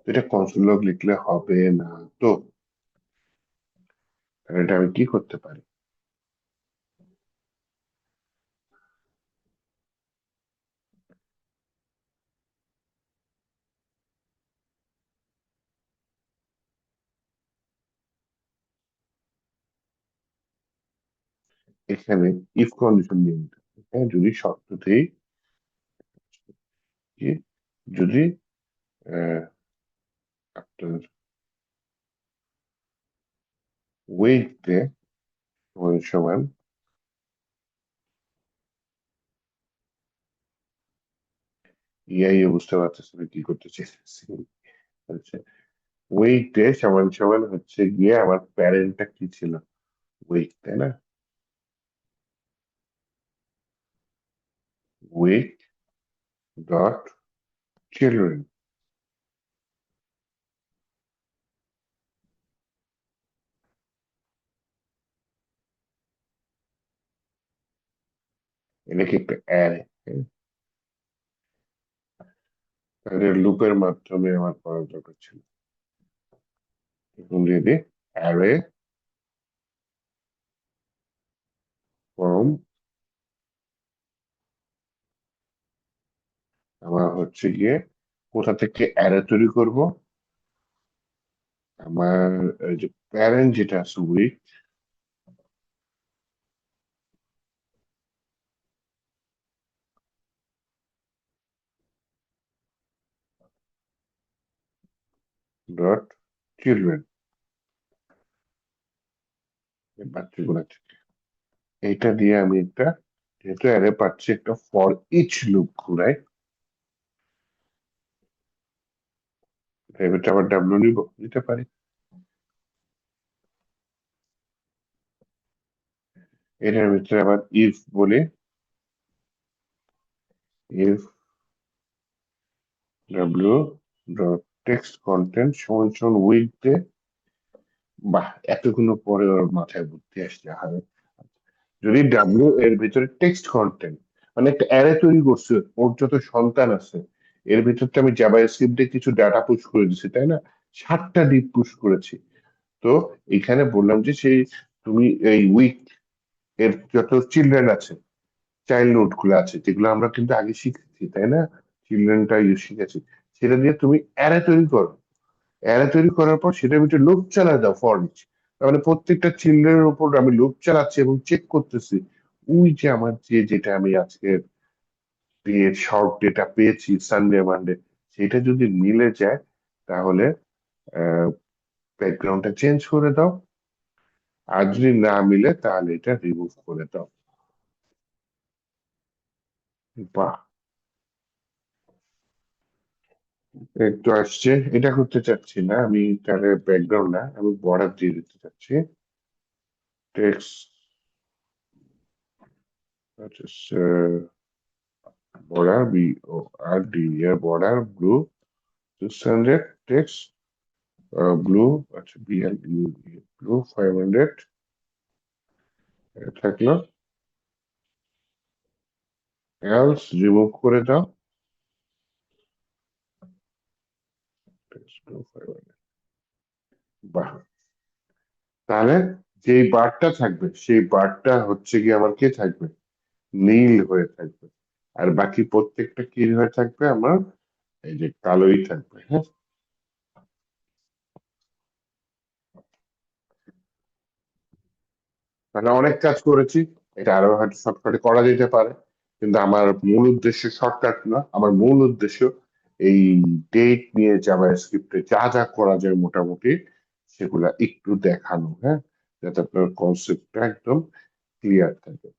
তো এটা কনসোল লগ লিখলে হবে না, তো তাহলে এটা আমি কি করতে পারি, এখানে ইফ কন্ডিশন নিয়ে নিতে হবে, হ্যাঁ, যদি শর্ত দেই যে যদি আহ, আপনার ওয়েট দেয় সমান সমান, ইআই বুঝতে পারতেছে না কি করতে চাইছি, আচ্ছা, ওয়েট ডে সমান সমান হচ্ছে গিয়ে আমার প্যারেন্টটা কি ছিল, ওয়েট, তাই না, ওয়েট ডট চিলড্রেন, এটা কি একটা অ্যারে, তাহলে লুপের মাধ্যমে আমার করার দরকার ছিল, এখন দিয়ে দিই অ্যারে ফ্রম, আমার হচ্ছে গিয়ে কোথা থেকে অ্যারে তৈরি করব, আমার এই যে প্যারেন্ট যেটা আছে উইক ডট চিলড্রেন, বাচ্চাগুলো থেকে, এইটা দিয়ে আমি একটা, যেহেতু অ্যারে পাচ্ছি, একটা ফর ইচ লুপ ঘুরাই, এর ভিতরে আবার ডাব্লিউ নিতে পারি, এটার ভিতরে আবার ইফ বলে, if W dot text content সমান সমান উইক দে, বাহ, এতগুলো পরে ওর মাথায় বুদ্ধি আসছে, হারে, যদি ডাব্লিউ এর ভিতরে টেক্সট কন্টেন্ট, মানে একটা অ্যারে তৈরি করছে, ওর যত সন্তান আছে, এর ভিতরটা আমি জাভাস্ক্রিপ্টে কিছু ডাটা পুশ করে দিচ্ছি, তাই না, 7টা ডিপ পুশ করেছি। তো এখানে বললাম যে সেই, তুমি এই উইক এর যত চিলড্রেন আছে, চাইল্ড নোট গুলো আছে, যেগুলো আমরা কিন্তু আগে শিখেছি, তাই না, চিলড্রেনটা ইউজ শিখেছি, সেটা দিয়ে তুমি অ্যারে তৈরি করো, অ্যারে তৈরি করার পর সেটার ভিতরে লুপ চালায় দাও ফর ইচ, তার মানে প্রত্যেকটা চিলড্রেনের উপর আমি লুপ চালাচ্ছি এবং চেক করতেছি, ওই যে আমার যে, যেটা আমি আজকে শর্ট ডেটা পেয়েছি সানডে মানডে, সেটা যদি মিলে যায় তাহলে ব্যাকগ্রাউন্ডটা চেঞ্জ করে দাও, আর যদি না মিলে তাহলে এটা রিমুভ করে দাও। বাহ, একটু আসছে। এটা করতে চাচ্ছি না আমি, তাহলে ব্যাকগ্রাউন্ড না, আমি বর্ডার দিয়ে দিতে চাচ্ছি। Text, border, BORD, border blue 600, text blue, আচ্ছা BLU, ব্লু 500 থাকলো। এলস রিমুভ করে দাও, টেক্সট ব্লু 500। বাহ, তাহলে যেই বারটা থাকবে সেই বারটা হচ্ছে কি আমার কে থাকবে, নীল হয়ে থাকবে, আর বাকি প্রত্যেকটা কি হয়ে থাকবে আমার, এই যে কালোই থাকবে। হ্যাঁ, মানে অনেক কাজ করেছি, এটা আরো হয়তো শর্টকাটে করা যেতে পারে, কিন্তু আমার মূল উদ্দেশ্য শর্টকাট না, আমার মূল উদ্দেশ্য এই ডেট নিয়ে জাভাস্ক্রিপ্টে যা যা করা যায় মোটামুটি সেগুলা একটু দেখানো, হ্যাঁ, যাতে আপনার কনসেপ্টটা একদম ক্লিয়ার থাকে।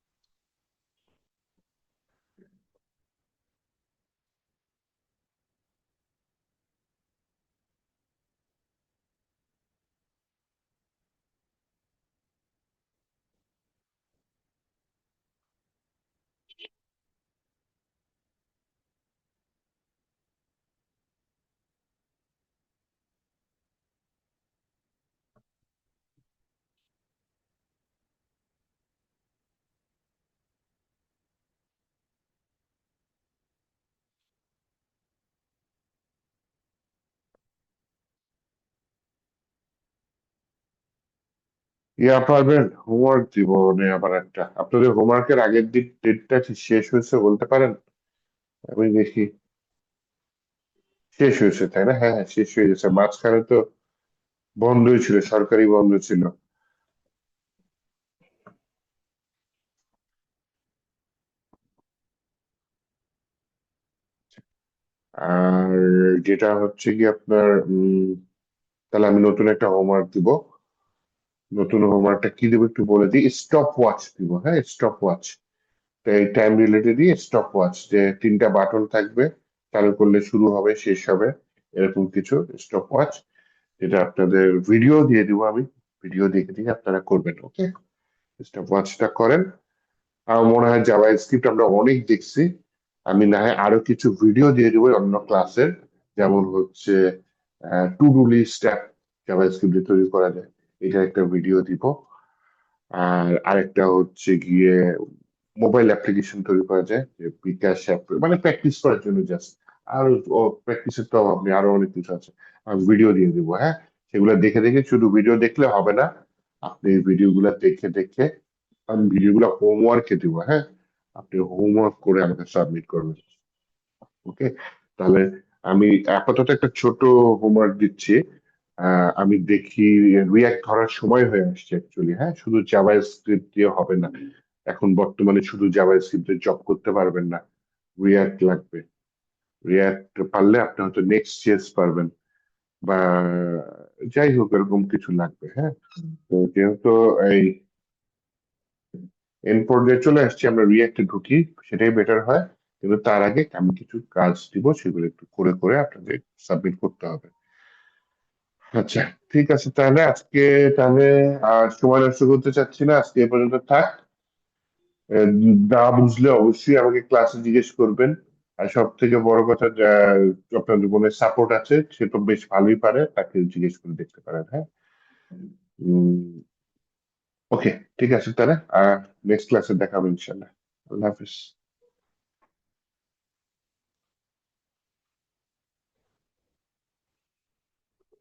ইয়া পারবেন, হোমওয়ার্ক দিব মানে আবার একটা, আপনাদের হোমওয়ার্কের আগের দিন ডেটটা কি শেষ হয়েছে বলতে পারেন? আমি দেখি। শেষ হয়েছে তাই না? হ্যাঁ হ্যাঁ, শেষ হয়ে গেছে, মাঝখানে তো বন্ধই ছিল, সরকারি বন্ধ ছিল। আর যেটা হচ্ছে কি আপনার তাহলে আমি নতুন একটা হোমওয়ার্ক দিব। নতুন হোমওয়ার্কটা কি দেবো একটু বলে দিই, স্টপ ওয়াচ দিব, হ্যাঁ স্টপ ওয়াচ। এই টাইম রিলেটেডই স্টপ ওয়াচ, যে তিনটা বাটন থাকবে, চালু করলে শুরু হবে শেষ হবে, এরকম কিছু স্টপ ওয়াচ, যেটা আপনাদের ভিডিও দিয়ে দিব আমি, ভিডিও দেখে দেখে আপনারা করবেন, ওকে? স্টপ ওয়াচটা করেন। আমার মনে হয় জাভা স্ক্রিপ্ট আমরা অনেক দেখছি, আমি না হয় আরো কিছু ভিডিও দিয়ে দিব অন্য ক্লাসের, যেমন হচ্ছে টু ডু লিস্ট অ্যাপ জাভা স্ক্রিপ্টে তৈরি করা যায়, এটা একটা ভিডিও দিব। আর আরেকটা হচ্ছে গিয়ে মোবাইল অ্যাপ্লিকেশন তৈরি করা যায়, যে বিকাশ অ্যাপ, মানে প্র্যাকটিস করার জন্য জাস্ট। আর প্র্যাকটিসের তো অভাব নেই, আরো অনেক কিছু আছে। আমি ভিডিও দিয়ে দিব, হ্যাঁ, সেগুলো দেখে দেখে, শুধু ভিডিও দেখলে হবে না, আপনি ভিডিও গুলা দেখে দেখে, আমি ভিডিও গুলা হোমওয়ার্কে দিব, হ্যাঁ, আপনি হোমওয়ার্ক করে আমাকে সাবমিট করবেন, ওকে? তাহলে আমি আপাতত একটা ছোট হোমওয়ার্ক দিচ্ছি। আমি দেখি, রিয়াক্ট ধরার সময় হয়ে আসছে অ্যাকচুয়ালি, হ্যাঁ, শুধু জাভা স্ক্রিপ্ট দিয়ে হবে না, এখন বর্তমানে শুধু জাভা স্ক্রিপ্টে জব করতে পারবেন না, রিয়াক্ট লাগবে। রিয়াক্ট পারলে আপনি হয়তো নেক্সট জেএস পারবেন, বা যাই হোক এরকম কিছু লাগবে, হ্যাঁ। তো যেহেতু এই এন্ড পর্যায়ে চলে আসছি, আমরা রিয়াক্টে ঢুকি, সেটাই বেটার হয়। কিন্তু তার আগে আমি কিছু কাজ দিব, সেগুলো একটু করে করে আপনাদের সাবমিট করতে হবে। আচ্ছা, ঠিক আছে, তাহলে আজকে, তাহলে আর সময় নষ্ট করতে চাচ্ছি না, আজকে এ পর্যন্ত থাক। আহ, না বুঝলে অবশ্যই আমাকে ক্লাসে জিজ্ঞেস করবেন। আর সব থেকে বড় কথা, আপনার জীবনে সাপোর্ট আছে, সে তো বেশ ভালোই পারে, তাকে জিজ্ঞেস করে দেখতে পারেন, হ্যাঁ। ওকে, ঠিক আছে, তাহলে নেক্সট ক্লাসে দেখা হবে ইনশাল্লাহ। আল্লাহ হাফিজ।